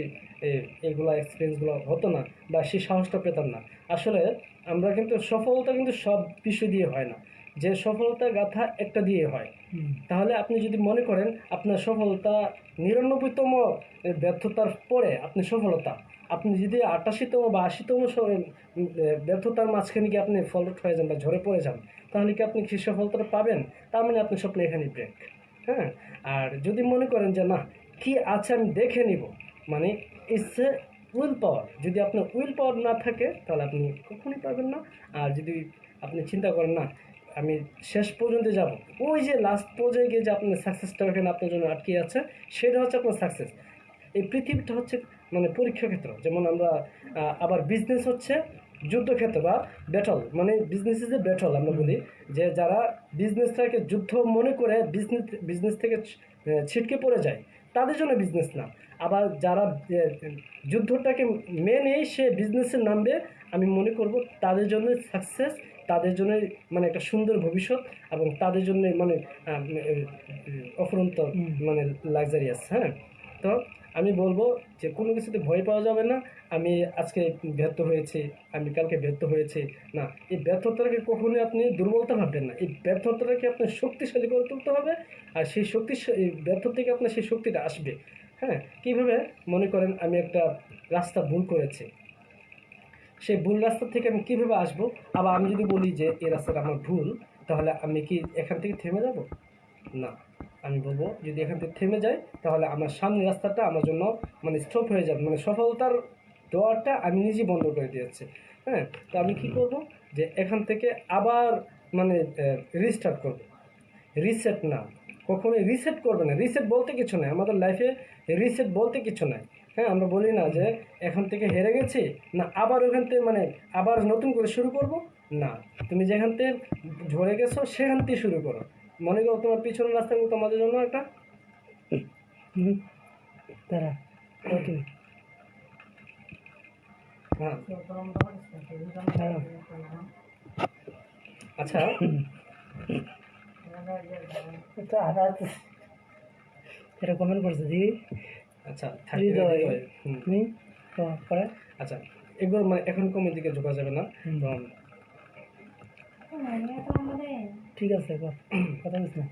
এইগুলো এক্সপিরিয়েন্সগুলো হতো না, বা সেই সাহসটা পেতাম না। আসলে আমরা কিন্তু সফলতা কিন্তু সব বিষয় দিয়ে হয় না, যে সফলতা গাথা একটা দিয়ে হয়। হুম। তাহলে আপনি যদি মনে করেন আপনার সফলতা 99তম ব্যর্থতার পরে আপনি সফলতা, আপনি যদি 88তম বা 80তম ব্যর্থতার মাঝখানে গিয়ে আপনি ফলট হয়ে যান বা ঝরে পড়ে যান, তাহলে কি আপনি সেই সফলতাটা পাবেন? তার মানে আপনার স্বপ্ন এখানেই ব্রেক। হ্যাঁ, আর যদি মনে করেন যে না, কি আছে আমি দেখে নিব, মানে ইটস এ উইল পাওয়ার। যদি আপনার উইল পাওয়ার না থাকে তাহলে আপনি কখনোই পারবেন না। আর যদি আপনি চিন্তা করেন না আমি শেষ পর্যন্ত যাব, ওই যে লাস্ট পর্যায়ে গিয়ে যে আপনার সাকসেসটা ওখানে আপনার জন্য আটকে আছে, সেটা হচ্ছে আপনার সাকসেস। এই পৃথিবীটা হচ্ছে মানে পরীক্ষা ক্ষেত্র। যেমন আমরা আবার বিজনেস হচ্ছে যুদ্ধক্ষেত্র বা ব্যাটল, মানে বিজনেস ইজ এ ব্যাটল আমরা বলি। যে যারা বিজনেসটাকে যুদ্ধ মনে করে বিজনেস থেকে ছিটকে পড়ে যায়, তাদের জন্য বিজনেস না। আবার যারা যুদ্ধটাকে মেনেই সে বিজনেসে নামবে, আমি মনে করব তাদের জন্য সাকসেস, তাদের জন্য মানে একটা সুন্দর ভবিষ্যৎ, এবং তাদের জন্য মানে অফুরন্ত মানে লাক্সারিয়াস। হ্যাঁ, তো আমি বলবো যে কোনো কিছুতে ভয় পাওয়া যাবে না। আমি আজকে ব্যর্থ হয়েছি, আমি কালকে ব্যর্থ হয়েছি, না, এই ব্যর্থতাকে কখনোই আপনি দুর্বলতা ভাববেন না। এই ব্যর্থতাকে আপনি শক্তিশালী করে তুলতে হবে। আর সেই এই ব্যর্থ থেকে আপনার সেই শক্তিটা আসবে। হ্যাঁ, কীভাবে? মনে করেন আমি একটা রাস্তা ভুল করেছি, সেই ভুল রাস্তা থেকে আমি কীভাবে আসবো? আবার আমি যদি বলি যে এই রাস্তাটা আমার ভুল, তাহলে আমি কি এখান থেকে থেমে যাব? না, আমি বলবো যদি এখান থেকে থেমে যাই, তাহলে আমার সামনের রাস্তাটা আমার জন্য মানে স্টপ হয়ে যাবে, মানে সফলতার দোয়ারটা আমি নিজেই বন্ধ করে দিয়েছি। হ্যাঁ, তো আমি কি করব? যে এখান থেকে আবার মানে রিস্টার্ট করব। রিসেট না, কখনোই রিসেট করবে না। রিসেট বলতে কিছু নাই আমাদের লাইফে, রিসেট বলতে কিছু নাই। হ্যাঁ, আমরা বলি না যে এখন থেকে হেরে গেছি, না আবার ওখান থেকে মানে আবার নতুন করে শুরু করব। না, তুমি যেখান থেকে ঝরে গেছো সেখান থেকে শুরু করো। মনে করো তোমার পিছনের রাস্তাগুলো তোমাদের জন্য একটা তারা ওকে। হ্যাঁ, হ্যাঁ। আচ্ছা, এটা হারাত এটা কমেন্ট করছে দি আচ্ছা হৃদয়। হৃদয়, তুমি পরে আচ্ছা, এগুলো মানে এখন কমের দিকে ঝোঁকা যাবে না। তো ঠিক আছে, কথা বলিস না।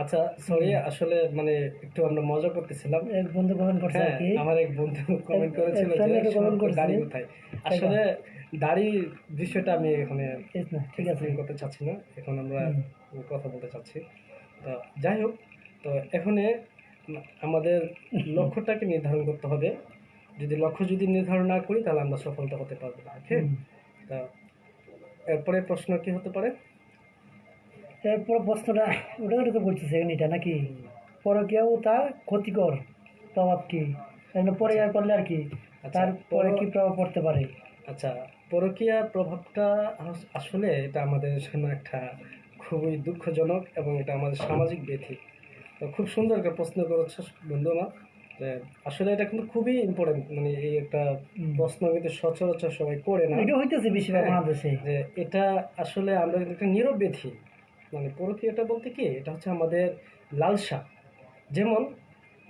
আচ্ছা, সরি, আসলে মানে একটু আমরা মজা করতেছিলাম। এক বন্ধু কমেন্ট করছে আর হ্যাঁ, কি। আমার এক বন্ধু কমেন্ট করেছিল এক friend যে একটা comment করছে। দাড়ি কোথায়। আসলে দাড়ি বিষয়টা আমি এখানে ঠিক না, ঠিক আছে। explain করতে চাচ্ছি না, এখন আমরা কথা বলতে চাচ্ছি। তো যাই হোক, তো এখন আমাদের লক্ষ্যটাকে নির্ধারণ করতে হবে। যদি লক্ষ্য নির্ধারণ না করি, তাহলে আমরা সফলতা হতে পারবো না। ওকে, তা এরপরে প্রশ্ন কি হতে পারে? এরপর প্রশ্নটা ওটা তো বলতেছে এটা নাকি পরকীয়াও তার ক্ষতিকর প্রভাব কি, পরে আর করলে আর কি আচ্ছা, তারপরে কি প্রভাব পড়তে পারে? আচ্ছা, পরকীয়ার প্রভাবটা আসলে এটা আমাদের জন্য একটা খুবই দুঃখজনক, এবং এটা আমাদের সামাজিক ব্যাধি। তো খুব সুন্দর একটা প্রশ্ন করেছো বন্ধু আমার, যে আসলে এটা কিন্তু খুবই ইম্পর্টেন্ট। মানে এই একটা প্রশ্ন কিন্তু সচরাচর সবাই করে না। এটা হইতেছে বেশিরভাগ হ্যাঁ, বাংলাদেশে। যে এটা আসলে আমরা কিন্তু একটা নীরব ব্যাধি। মানে পরকীয়াটা বলতে কি, এটা হচ্ছে আমাদের লালসা। যেমন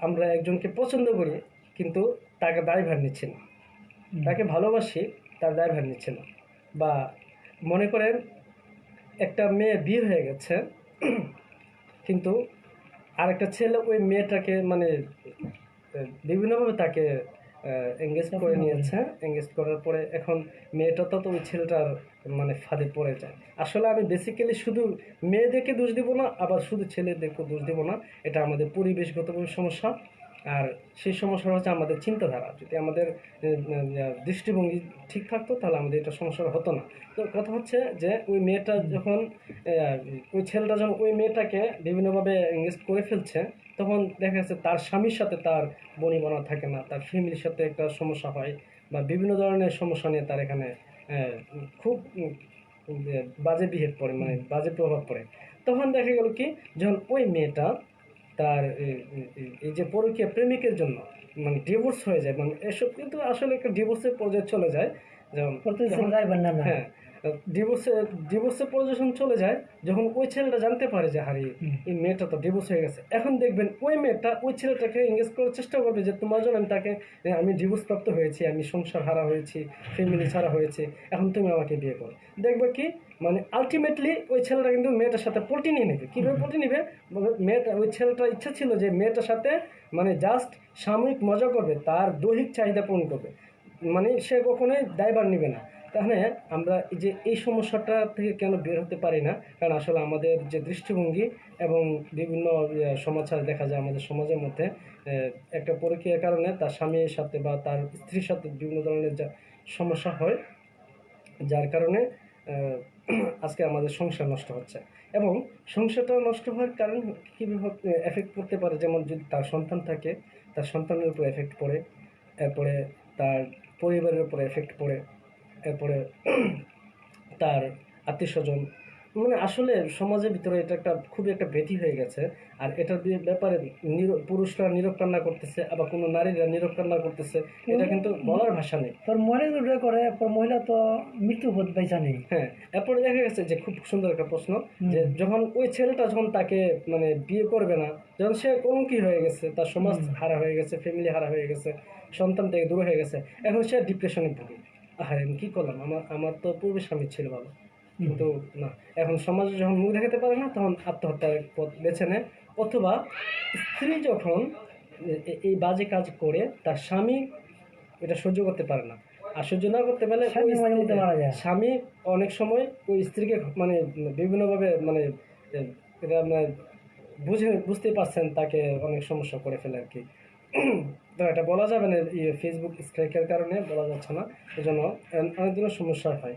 আমরা একজনকে পছন্দ করি, কিন্তু তাকে দায়ভার নিচ্ছি না। তাকে ভালোবাসি, তার দায়ভার নিচ্ছে না। বা মনে করেন একটা মেয়ে বিয়ে হয়ে গেছে, কিন্তু আরেকটা ছেলে ওই মেয়েটাকে মানে বিভিন্নভাবে তাকে এঙ্গেজ করে নিয়েছে। এঙ্গেজ করার পরে এখন মেয়েটা তো ওই ছেলেটার মানে ফাঁদে পড়ে যায়। আসলে আমি বেসিক্যালি শুধু মেয়েদেরকে দোষ দিব না, আবার শুধু ছেলেদেরকেও দোষ দিব না। এটা আমাদের পরিবেশগতভাবে সমস্যা। আর সেই সমস্যা হচ্ছে আমাদের চিন্তাধারা। যদি আমাদের দৃষ্টিভঙ্গি ঠিক থাকতো, তাহলে আমাদের এটা সমস্যা হতো না। তো কথা হচ্ছে যে ওই মেয়েটা যখন ওই ছেলেটা যখন ওই মেয়েটাকে বিভিন্নভাবে এঙ্গেজ করে ফেলছে, তখন দেখা যাচ্ছে তার স্বামীর সাথে তার বনিবনা থাকে না, তার ফ্যামিলির সাথে একটা সমস্যা হয়, বা বিভিন্ন ধরনের সমস্যা নিয়ে তার এখানে খুব বাজে বিহেভ করে, মানে বাজে প্রভাব পড়ে। তখন দেখা গেল কি, যখন ওই মেয়েটা তার এই যে পরকীয়া প্রেমিকের জন্য মানে ডিভোর্স হয়ে যায়, মানে এসব কিন্তু আসলে একটা ডিভোর্সের পর্যায়ে চলে যায়। যেমন করতেছেন যাইবেন না না। হ্যাঁ, ডিভোর্সের পর্যায়ে যখন চলে যায়, যখন ওই ছেলেটা জানতে পারে যে হারিয়ে এই মেয়েটা তো ডিভোর্স হয়ে গেছে, এখন দেখবেন ওই মেয়েটা ওই ছেলেটাকে এঙ্গেজ করার চেষ্টা করবে যে তোমার জন্য আমি ডিভোর্স প্রাপ্ত হয়েছি, আমি সংসার হারা হয়েছি, ফ্যামিলি ছাড়া হয়েছে, এখন তুমি আমাকে বিয়ে করো। দেখবে কি, মানে আলটিমেটলি ওই ছেলেটা কিন্তু মেয়েটার সাথে পল্টি নিয়ে নেবে। কীভাবে পল্টি নেবে? মেয়েটা, ওই ছেলেটার ইচ্ছা ছিল যে মেয়েটার সাথে মানে জাস্ট সাময়িক মজা করবে, তার দৈহিক চাহিদা পূরণ করবে, মানে সে কখনোই দায়ভার নেবে না। তাহলে আমরা এই যে এই সমস্যাটা থেকে কেন বের হতে পারি না? কারণ আসলে আমাদের যে দৃষ্টিভঙ্গি এবং বিভিন্ন সমাচার দেখা যায় আমাদের সমাজের মধ্যে, একটা পরকীয়ার কারণে তার স্বামীর সাথে বা তার স্ত্রীর সাথে বিভিন্ন ধরনের যা সমস্যা হয়, যার কারণে আজকে আমাদের সংসার নষ্ট হচ্ছে। এবং সংসারটা নষ্ট হওয়ার কারণ কীভাবে এফেক্ট করতে পারে, যেমন যদি তার সন্তান থাকে, তার সন্তানের উপর এফেক্ট পড়ে, এরপরে তার পরিবারের উপর এফেক্ট পড়ে, এরপরে তার আত্মীয়স্বজন, মানে আসলে সমাজের ভিতরে এটা একটা খুবই একটা ব্যাধি হয়ে গেছে। আর এটার ব্যাপারে পুরুষরা নীরব কান্না করতেছে, আবার কোনো নারীরা নীরব কান্না করতেছে, এটা কিন্তু বলার ভাষা নেই। তোর মহিলা যেটা করে, তোর মহিলা তো মৃত্যু পথ পাইছা নেই। হ্যাঁ, এরপরে দেখা গেছে যে খুব সুন্দর একটা প্রশ্ন, যে যখন ওই ছেলেটা যখন তাকে মানে বিয়ে করবে না, যখন সে কলঙ্কি হয়ে গেছে, তার সমাজ হারা হয়ে গেছে, ফ্যামিলি হারা হয়ে গেছে, সন্তান থেকে দূর হয়ে গেছে, এখন সে ডিপ্রেশনে ভুগে, আহারে আমি কী করলাম, আমার তো পূর্বে স্বামী ছিল ভালো, কিন্তু না, এখন সমাজে যখন মুখ দেখাতে পারে না, তখন আত্মহত্যার পথ বেছে নেয়। অথবা স্ত্রী যখন এই বাজে কাজ করে, তার স্বামী এটা সহ্য করতে পারে না, আর সহ্য না করতে পারলে মারা যায়। স্বামী অনেক সময় ওই স্ত্রীকে মানে বিভিন্নভাবে মানে এটা মানে বুঝতেই পারছেন, তাকে অনেক সমস্যা করে ফেলে আর কি। তো এটা বলা যাবে না, ফেসবুক স্ট্রাইকের কারণে বলা যাচ্ছে না, এই জন্য অনেক দিনের সমস্যা হয়।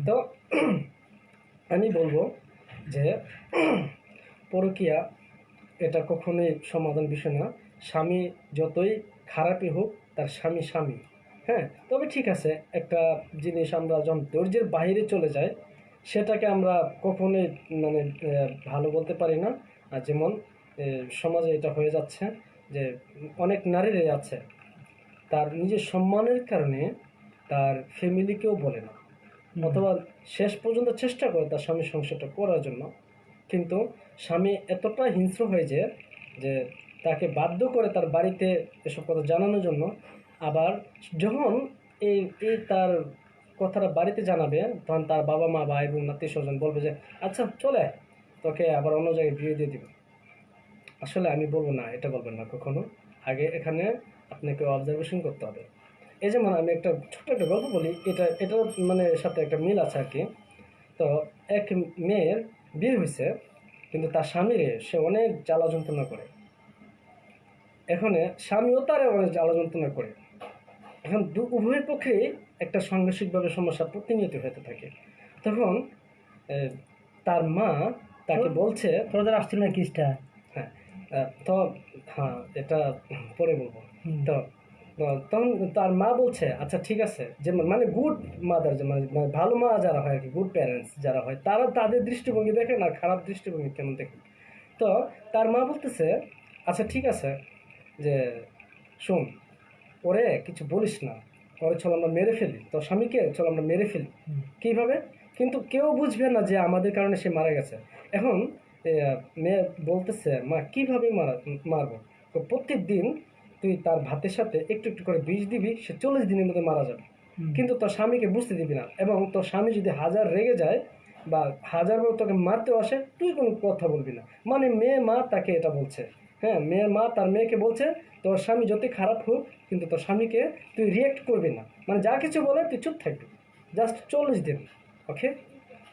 তো আমি বলবো যে পরকীয়া এটা কখনোই সমাধান বিষয় না। স্বামী যতই খারাপই হোক, তার স্বামী স্বামী। হ্যাঁ, তবে ঠিক আছে, একটা জিনিস আমরা যখন ধৈর্যের বাইরে চলে যায়, সেটাকে আমরা কখনোই মানে ভালো বলতে পারি না। আর যেমন সমাজে এটা হয়ে যাচ্ছে যে অনেক নারীরাই আছে, তার নিজের সম্মানের কারণে তার ফ্যামিলিকেও বলে না, অথবা শেষ পর্যন্ত চেষ্টা করে তার স্বামীর সংসারটা করার জন্য, কিন্তু স্বামী এতটা হিংস্র হয়ে যায় যে তাকে বাধ্য করে তার বাড়িতে এসব কথা জানানোর জন্য। আবার যখন এই এই তার কথাটা বাড়িতে জানাবে, তখন তার বাবা মা, ভাই বোন, আত্মীয় স্বজন বলবে যে আচ্ছা চলে, তোকে আবার অন্য জায়গায় বিয়ে দিয়ে দিবে। আসলে আমি বলবো না, এটা বলবেন না কখনো। আগে এখানে আপনাকে অবজারভেশন করতে হবে। এই যেমন আমি একটা ছোট্ট একটা গল্প বলি, এটার মানে সাথে একটা মিল আছে আর কি। তো এক মেয়ের বিয়ে হয়েছে, কিন্তু তার স্বামীরে সে অনেক জ্বালা যন্ত্রণা করে। এখন স্বামীও তার অনেক জ্বালা যন্ত্রণা করে। এখন উভয়ের পক্ষেই একটা সাংঘর্ষিকভাবে সমস্যা প্রতিনিয়ত হতে থাকে। তখন তার মা তাকে বলছে, তোদের আসছিল না কিসটা? হ্যাঁ, তো হ্যাঁ, এটা পরে বলবো। তো তখন তার মা বলছে আচ্ছা ঠিক আছে, যে মানে গুড মাদার, যে মানে ভালো মা যারা হয় আর কি, গুড প্যারেন্টস যারা হয়, তারা তাদের দৃষ্টিভঙ্গি দেখে না, খারাপ দৃষ্টিভঙ্গি কেমন দেখে। তো তার মা বলতেছে আচ্ছা ঠিক আছে, যে শোন, ওরে কিছু বলিস না, ওরে চল আমরা মেরে ফেলি, তোর স্বামীকে চল আমরা মেরে ফেলি। কীভাবে? কিন্তু কেউ বুঝবে না যে আমাদের কারণে সে মারা গেছে। এখন মেয়ে বলতেছে মা কীভাবে মারবো? তো প্রত্যেক দিন তুই তার ভাতের সাথে একটু একটু করে বিষ দিবি, সে 40 দিনের মধ্যে মারা যাবে, কিন্তু তোর স্বামীকে বুঝতে দিবি না। এবং তোর স্বামী যদি হাজার রেগে যায় বা হাজারবার তোকে মারতেও আসে, তুই কোনো কথা বলবি না। মানে মেয়ে মা তাকে এটা বলছে, হ্যাঁ, মেয়ের মা তার মেয়েকে বলছে তোর স্বামী যতই খারাপ হোক, কিন্তু তোর স্বামীকে তুই রিয়েক্ট করবি না, মানে যা কিছু বলে তুই চুপ থাকবি, জাস্ট 40 দিন। ওকে,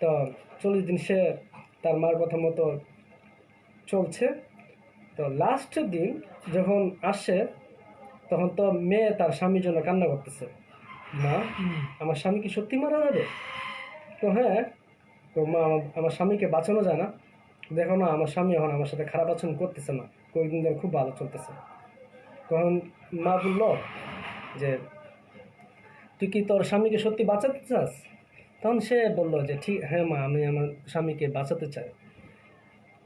তো 40 দিন সে তার মার কথা মতো চলছে। তো লাস্ট দিন যখন আসে, তখন তো মেয়ে তার স্বামীর জন্য কান্না করতেছে, মা আমার স্বামী কি সত্যি মারা যাবে? তো হ্যাঁ, তো মা আমার স্বামীকে বাঁচানো যায় না, দেখো না আমার স্বামী এখন আমার সাথে খারাপ আচরণ করতেছে না, কয়েকদিন ধরে খুব ভালো চলতেছে। তখন মা বলল যে তুই কি তোর স্বামীকে সত্যি বাঁচাতে চাস? তখন সে বলল যে ঠিক হ্যাঁ মা, আমি আমার স্বামীকে বাঁচাতে চাই।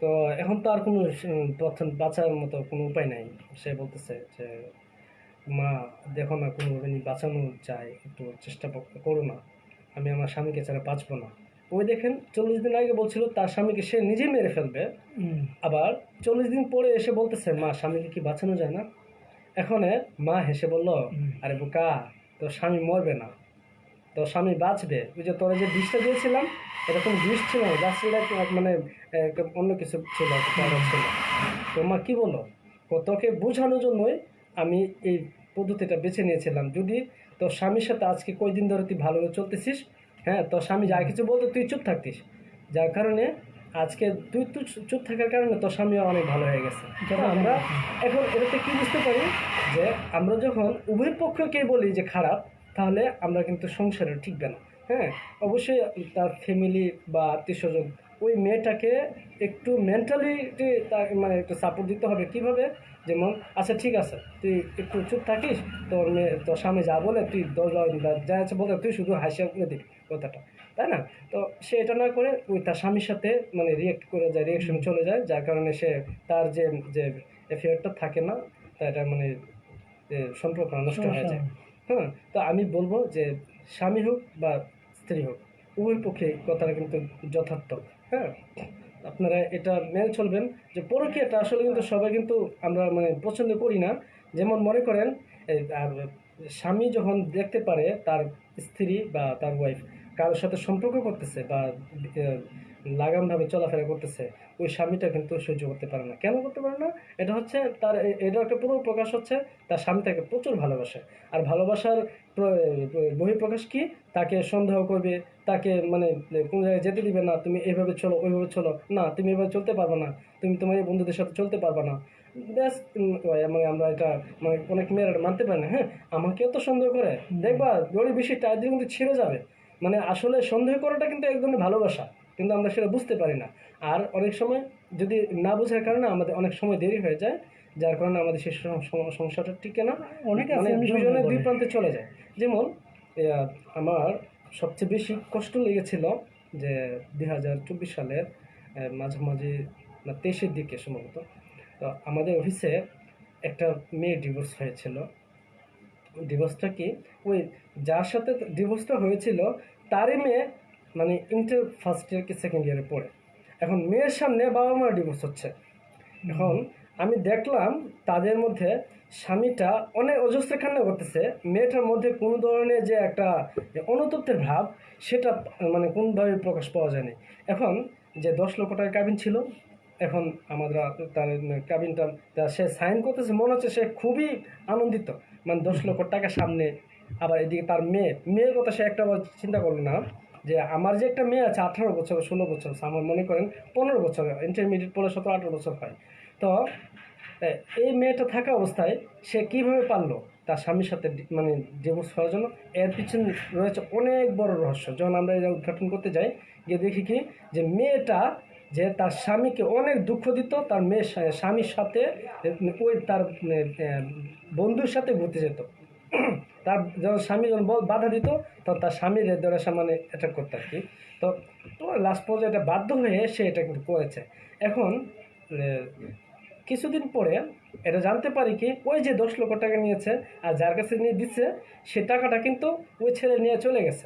তো এখন তো আর কোনো প্রথম বাঁচার মতো কোনো উপায় নাই। সে বলতেছে যে মা, দেখো না কোনোভাবে বাঁচানো যায়, একটু চেষ্টা করো না, আমি আমার স্বামীকে ছাড়া বাঁচবো না। ওই দেখেন 40 দিন আগে বলছিল তার স্বামীকে সে নিজে মেরে ফেলবে, হুম, আবার 40 দিন পরে এসে বলতেছে মা, স্বামীকে কি বাঁচানো যায় না? এখন মা হেসে বলল, হুম। আরে বোকা, তোর স্বামী মরবে না, তোর স্বামী বাঁচবে। ওই যে তোরা যে বিষটা দিয়েছিলাম, এটা কোনো বিষ ছিল না, গাছটা মানে একটা অন্য কিছু ছিল, একটা powder ছিল। তোমার কি বলো? তোকে বোঝানোর জন্যই আমি এই পদ্ধতিটা বেছে নিয়েছিলাম। যদি তোর স্বামীর সাথে আজকে কয়দিন ধরে তুই ভালোভাবে চলতেছিস, হ্যাঁ, তোর স্বামী যা কিছু বলতো তুই চুপ থাকতিস, যার কারণে আজকে তুই তুই চুপ থাকার কারণে তোর স্বামীও অনেক ভালো হয়ে গেছে। তো আমরা এখন এটাতে কি বুঝতে পারি, যে আমরা যখন উভয় পক্ষকে বলি যে খারাপ, তাহলে আমরা কিন্তু সংসারে টিকবে না। হ্যাঁ, অবশ্যই তার ফ্যামিলি বা আত্মীয় স্বজন ওই মেয়েটাকে একটু মেন্টালিটি তার মানে একটু সাপোর্ট দিতে হবে। কীভাবে? যেমন আচ্ছা ঠিক আছে, তুই একটু চুপ থাকিস, তোর মেয়ে তোর সামনে যা বলে তুই যা আছে বলতে তুই শুধু হাসিয়া করে দিবি কথাটা, তাই না? তো সে এটা না করে ওই তার স্বামীর সাথে মানে রিয়েক্ট করে যায়, রিয়েকশন চলে যায়, যার কারণে সে তার যে যে এফেয়ারটা থাকে না, তা এটা মানে সম্পর্ক নষ্ট হয়ে যায়। হ্যাঁ, তো আমি বলবো যে স্বামী হোক বা স্ত্রী হোক, উভয় পক্ষে কথাটা কিন্তু যথার্থ। হ্যাঁ, আপনারা এটা মেনে চলবেন যে পরকীয়াটা আসলে কিন্তু সবাই কিন্তু আমরা মানে পছন্দ করি না। যেমন মনে করেন আর স্বামী যখন দেখতে পারে তার স্ত্রী বা তার ওয়াইফ কারোর সাথে সম্পর্ক করতেছে বা লাগামভাবে চলাফেরা করতেছে, ওই স্বামীটা কিন্তু সহ্য করতে পারে না। কেন করতে পারে না? এটা হচ্ছে তার এটা একটা পুরো প্রকাশ হচ্ছে তার স্বামী তাকে প্রচুর ভালোবাসে। আর ভালোবাসার বহিঃপ্রকাশ কি? তাকে সন্দেহ করবে, তাকে মানে কোনো জায়গায় যেতে দিবে না, তুমি এইভাবে চলো ওইভাবে চলো, না তুমি এভাবে চলতে পারবে না, তুমি তোমার এই বন্ধুদের সাথে চলতে পারবে না। ব্যাস মানে আমরা এটা মানে অনেক মেয়েরা এটা মানতে পারে না। হ্যাঁ, আমাকেও তো সন্দেহ করে, দেখবা দড়ি বেশি টায়ার দিয়ে কিন্তু ছিঁড়ে যাবে। মানে আসলে সন্দেহ করাটা কিন্তু এক ধরনের ভালোবাসা, কিন্তু আমরা সেটা বুঝতে পারি না। আর অনেক সময় যদি না বোঝার কারণে আমাদের অনেক সময় দেরি হয়ে যায়, যার কারণে আমাদের সেই সংসারটা টিকে না, অনেক আছে মানে এমনি দুজনে সন্দেহ দুই করে। প্রান্তে চলে যায়। যেমন আমার সবচেয়ে বেশি কষ্ট লেগেছিল যে 2024 সালের মাঝামাঝি না 23-এর দিকে সম্ভবত, তো আমাদের অফিসে একটা মেয়ে ডিভোর্স হয়েছিল। ডিভোর্সটা কি, ওই যার সাথে ডিভোর্সটা হয়েছিল তারই মেয়ে মানে ইন্টার ফার্স্ট ইয়ার কি সেকেন্ড ইয়ারে পড়ে। এখন মেয়ের সামনে বাবা মার ডিভোর্স হচ্ছে। এখন আমি দেখলাম তাদের মধ্যে স্বামীটা অনেক অজস্র কান্না করতেছে, মেয়েটার মধ্যে কোনো ধরনের যে একটা যে অনুতপ্তের ভাব, সেটা মানে কোনোভাবে প্রকাশ পাওয়া যায়নি। এখন যে 10 লক্ষ টাকা কাবিন ছিল, এখন আমরা তার কাবিনটা সে সাইন করতেছে, মনে হচ্ছে সে খুবই আনন্দিত, মানে 10 লক্ষ টাকা সামনে। আবার এদিকে তার মেয়ের কথা সে একটা চিন্তা করলো না, যে আমার যে একটা মেয়ে আছে 18 বছর 16 বছর, আমার মনে করেন 15 বছর, ইন্টারমিডিয়েট পড়ে 17-18 বছর হয়। তো এই মেয়েটা থাকা অবস্থায় সে কিভাবে পারলো তার স্বামীর সাথে মানে ডিভোর্স হওয়ার জন্য? এর পিছনে রয়েছে অনেক বড় রহস্য। যখন আমরা এটা উদ্ঘাটন করতে যাই, গিয়ে দেখি কি, যে মেয়েটা যে তার স্বামীকে অনেক দুঃখ দিত, তার মেয়ের স্বামীর সাথে ওই তার বন্ধুর সাথে ঘুরতে যেত। তার যখন স্বামী যখন বাধা দিত, তখন তার স্বামীর ধরে মানে অ্যাটাক করতো আর কি। তো লাস্ট পর্যায়ে এটা বাধ্য হয়ে সে এটা কিন্তু করেছে। এখন কিছুদিন পরে এটা জানতে পারি কি, ওই যে 10 লক্ষ টাকা নিয়েছে আর যার কাছে নিয়ে দিচ্ছে, সে টাকাটা কিন্তু ওই ছেলে নিয়ে চলে গেছে।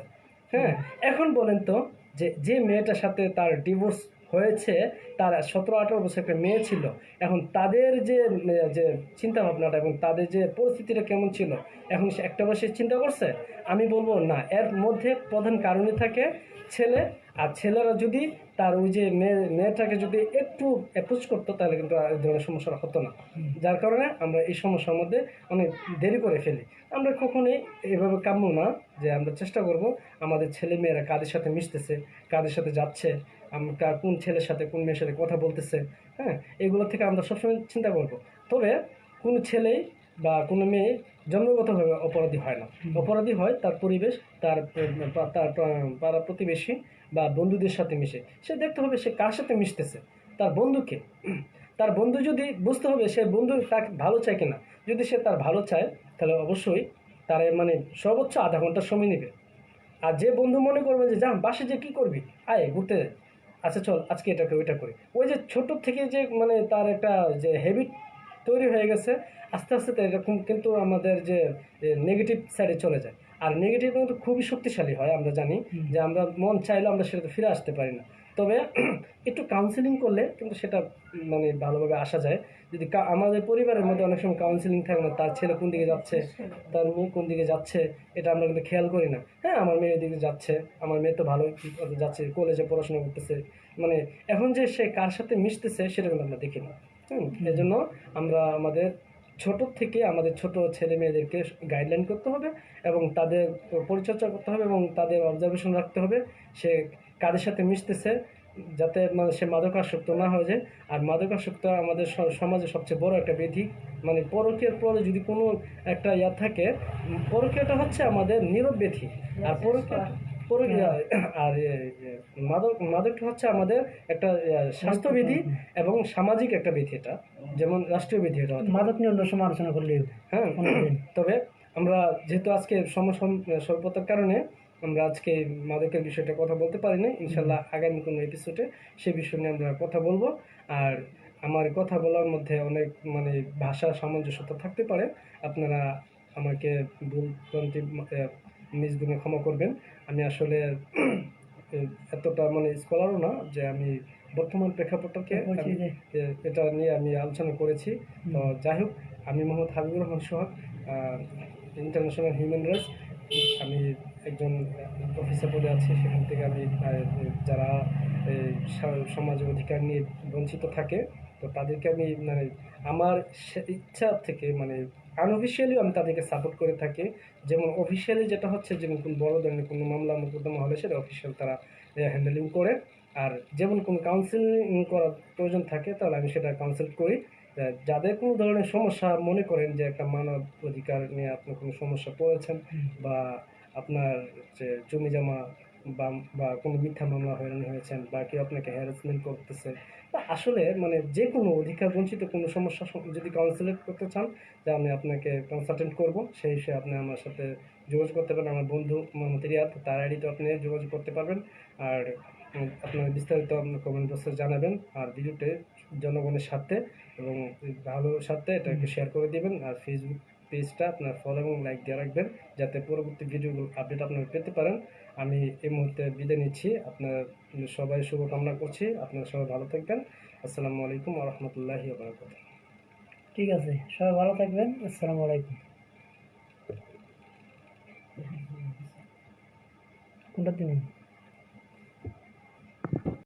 হ্যাঁ, এখন বলেন তো, যে যে মেয়েটার সাথে তার ডিভোর্স হয়েছে, তার 17-18 বছর একটা মেয়ে ছিল, এখন তাদের যে যে চিন্তা ভাবনাটা এবং তাদের যে পরিস্থিতিটা কেমন ছিল, এখন সে একটা বছর চিন্তা করছে? আমি বলবো না, এর মধ্যে প্রধান কারণই থাকে ছেলে। আর ছেলেরা যদি তার ওই যে মেয়েটাকে যদি একটু অ্যাপ্রোচ করতো, তাহলে কিন্তু আর এই ধরনের সমস্যাটা হতো না। যার কারণে আমরা এই সমস্যার মধ্যে অনেক দেরি করে ফেলি। আমরা কখনোই এভাবে কাম্য না, যে আমরা চেষ্টা করব আমাদের ছেলে মেয়েরা কাদের সাথে মিশতেছে, কাদের সাথে যাচ্ছে, আমরা কোন ছেলের সাথে কোন মেয়ের সাথে কথা বলতেছে। হ্যাঁ, এগুলো থেকে আমরা সবসময় চিন্তা করব। তবে কোনো ছেলেই বা কোনো মেয়ে জন্মগতভাবে অপরাধী হয় না। অপরাধী হয় তার পরিবেশ, তার তার পাড়া প্রতিবেশী বা বন্ধুদের সাথে মিশে। সে দেখতে হবে সে কার সাথে মিশতেছে, তার বন্ধুকে। তার বন্ধু যদি বুঝতে হবে সে বন্ধু তাকে ভালো চায় কিনা। যদি সে তার ভালো চায়, তাহলে অবশ্যই তার মানে সর্বোচ্চ আধা ঘন্টার সময় নেবে। আর যে বন্ধু মনে করবে যে যা বাসে যে কি করবি, আয় ঘুরতে যাই, আচ্ছা চল আজকে এটা করি ওইটা করি, ওই যে ছোট থেকে যে মানে তার একটা যে হ্যাবিট তৈরি হয়ে গেছে, আস্তে আস্তে তো এরকম কিন্তু আমাদের যে নেগেটিভ সাইডে চলে যায়। আর নেগেটিভ কিন্তু খুবই শক্তিশালী হয়, আমরা জানি যে আমরা মন চাইলেও আমরা সেটাতে ফিরে আসতে পারি না। তবে একটু কাউন্সিলিং করলে কিন্তু সেটা মানে ভালোভাবে আসা যায়। যদি আমাদের পরিবারের মধ্যে অনেক সময় কাউন্সিলিং থাকে না, তার ছেলে কোন দিকে যাচ্ছে, তার মেয়ে কোন দিকে যাচ্ছে, এটা আমরা কিন্তু খেয়াল করি না। হ্যাঁ, আমার মেয়ে এদিকে যাচ্ছে, আমার মেয়ে তো ভালো যাচ্ছে, কলেজে পড়াশোনা করতেছে, মানে এখন যে সে কার সাথে মিশতেছে সেটা কিন্তু আমরা দেখি না। এজন্য আমরা আমাদের ছোট থেকে আমাদের ছোট ছেলে মেয়েদেরকে গাইডলাইন করতে হবে এবং তাদের পরিচর্যা করতে হবে এবং তাদের অবজারভেশন রাখতে হবে সে কাদের সাথে মিশতেছে, যাতে মানে সে মাদকাসক্ত না হয়ে যায়। আর মাদকাসক্ত আমাদের সমাজে সবচেয়ে বড় একটা ব্যাধি। মানে পরকীয়ার পরে যদি কোনো একটা থাকে, পরকীয়াটা হচ্ছে আমাদের নীরব ব্যাধি। আর পরকীয়া পরকীয়া আর মাদকটা হচ্ছে আমাদের একটা স্বাস্থ্যবিধি এবং সামাজিক একটা বিধি, এটা যেমন রাষ্ট্রীয় বিধি এটা। মাদক নিয়ে অন্য সময় আলোচনা করলে হ্যাঁ, তবে আমরা যেহেতু আজকে স্বল্পতার কারণে আমরা আজকে মাদকের বিষয়টা কথা বলতে পারিনি, ইনশাল্লাহ আগামী কোনো এপিসোডে সে বিষয় নিয়ে আমরা কথা বলবো। আর আমার কথা বলার মধ্যে অনেক মানে ভাষা সামঞ্জস্যতা থাকতে পারে, আপনারা আমাকে ভুল ভ্রান্তি নিজ গুণে ক্ষমা করবেন। আমি আসলে এতটা মানে স্কলারও না যে আমি বর্তমান প্রেক্ষাপটকে এটা নিয়ে আমি আলোচনা করেছি। তো যাই হোক, আমি মোহাম্মদ হাবিবুর রহমান সোহাগ, ইন্টারন্যাশনাল হিউম্যান রাইটস, আমি একজন অফিসার পদে আছি। সেখান থেকে আমি যারা সমাজ অধিকার নিয়ে বঞ্চিত থাকে, তো তাদেরকে আমি মানে আমার ইচ্ছা থেকে মানে আনঅফিসিয়ালিও আমি তাদেরকে সাপোর্ট করে থাকি। যেমন অফিসিয়ালি যেটা হচ্ছে, যেমন কোনো বড় ধরনের কোনো মামলা মোকদ্দমা হলে সেটা অফিসিয়াল তারা হ্যান্ডেলিং করে। আর যেমন কোনো কাউন্সিলিং করার প্রয়োজন থাকে তাহলে আমি সেটা কাউন্সিল করি। যাদের কোনো ধরনের সমস্যা মনে করেন যে একটা মানব অধিকার নিয়ে আপনি কোনো সমস্যা পড়েছেন, বা আপনার যে জমি জমা বা বা কোনো মিথ্যা মামলা হয়রানি হয়েছেন, বা কেউ আপনাকে হ্যারাসমেন্ট করতেছে, বা আসলে মানে যে কোনো অধিকার বঞ্চিত কোনো সমস্যা যদি কাউন্সিলেট করতে চান, যে আমি আপনাকে কনসালটেন্ট করব, সেই হিসেবে আপনি আমার সাথে যোগাযোগ করতে পারেন। আমার বন্ধু মোহাম্মদ রিয়াদ, তার আইডিতে আপনি যোগাযোগ করতে পারবেন। আর আপনার বিস্তারিত আপনি কমেন্ট বক্সে জানাবেন। আর ভিডিওটি জনগণের স্বার্থে এবং ভালোর স্বার্থে এটা একটু শেয়ার করে দিবেন। আর ফেসবুক পেজটা আপনার ফলো এবং লাইক দিয়ে রাখবেন, যাতে পরবর্তী ভিডিওগুলো আপডেট আপনারা পেতে পারেন। আমি এই মুহূর্তে বিদায় নিচ্ছি, আপনার সবাই শুভকামনা করছি, আপনারা সবাই ভালো থাকবেন। আসসালামু আলাইকুম ওয়া রাহমাতুল্লাহি ওয়া বারাকাতুহু। ঠিক আছে, সবাই ভালো থাকবেন। আসসালামু আলাইকুম। কোনটা দিন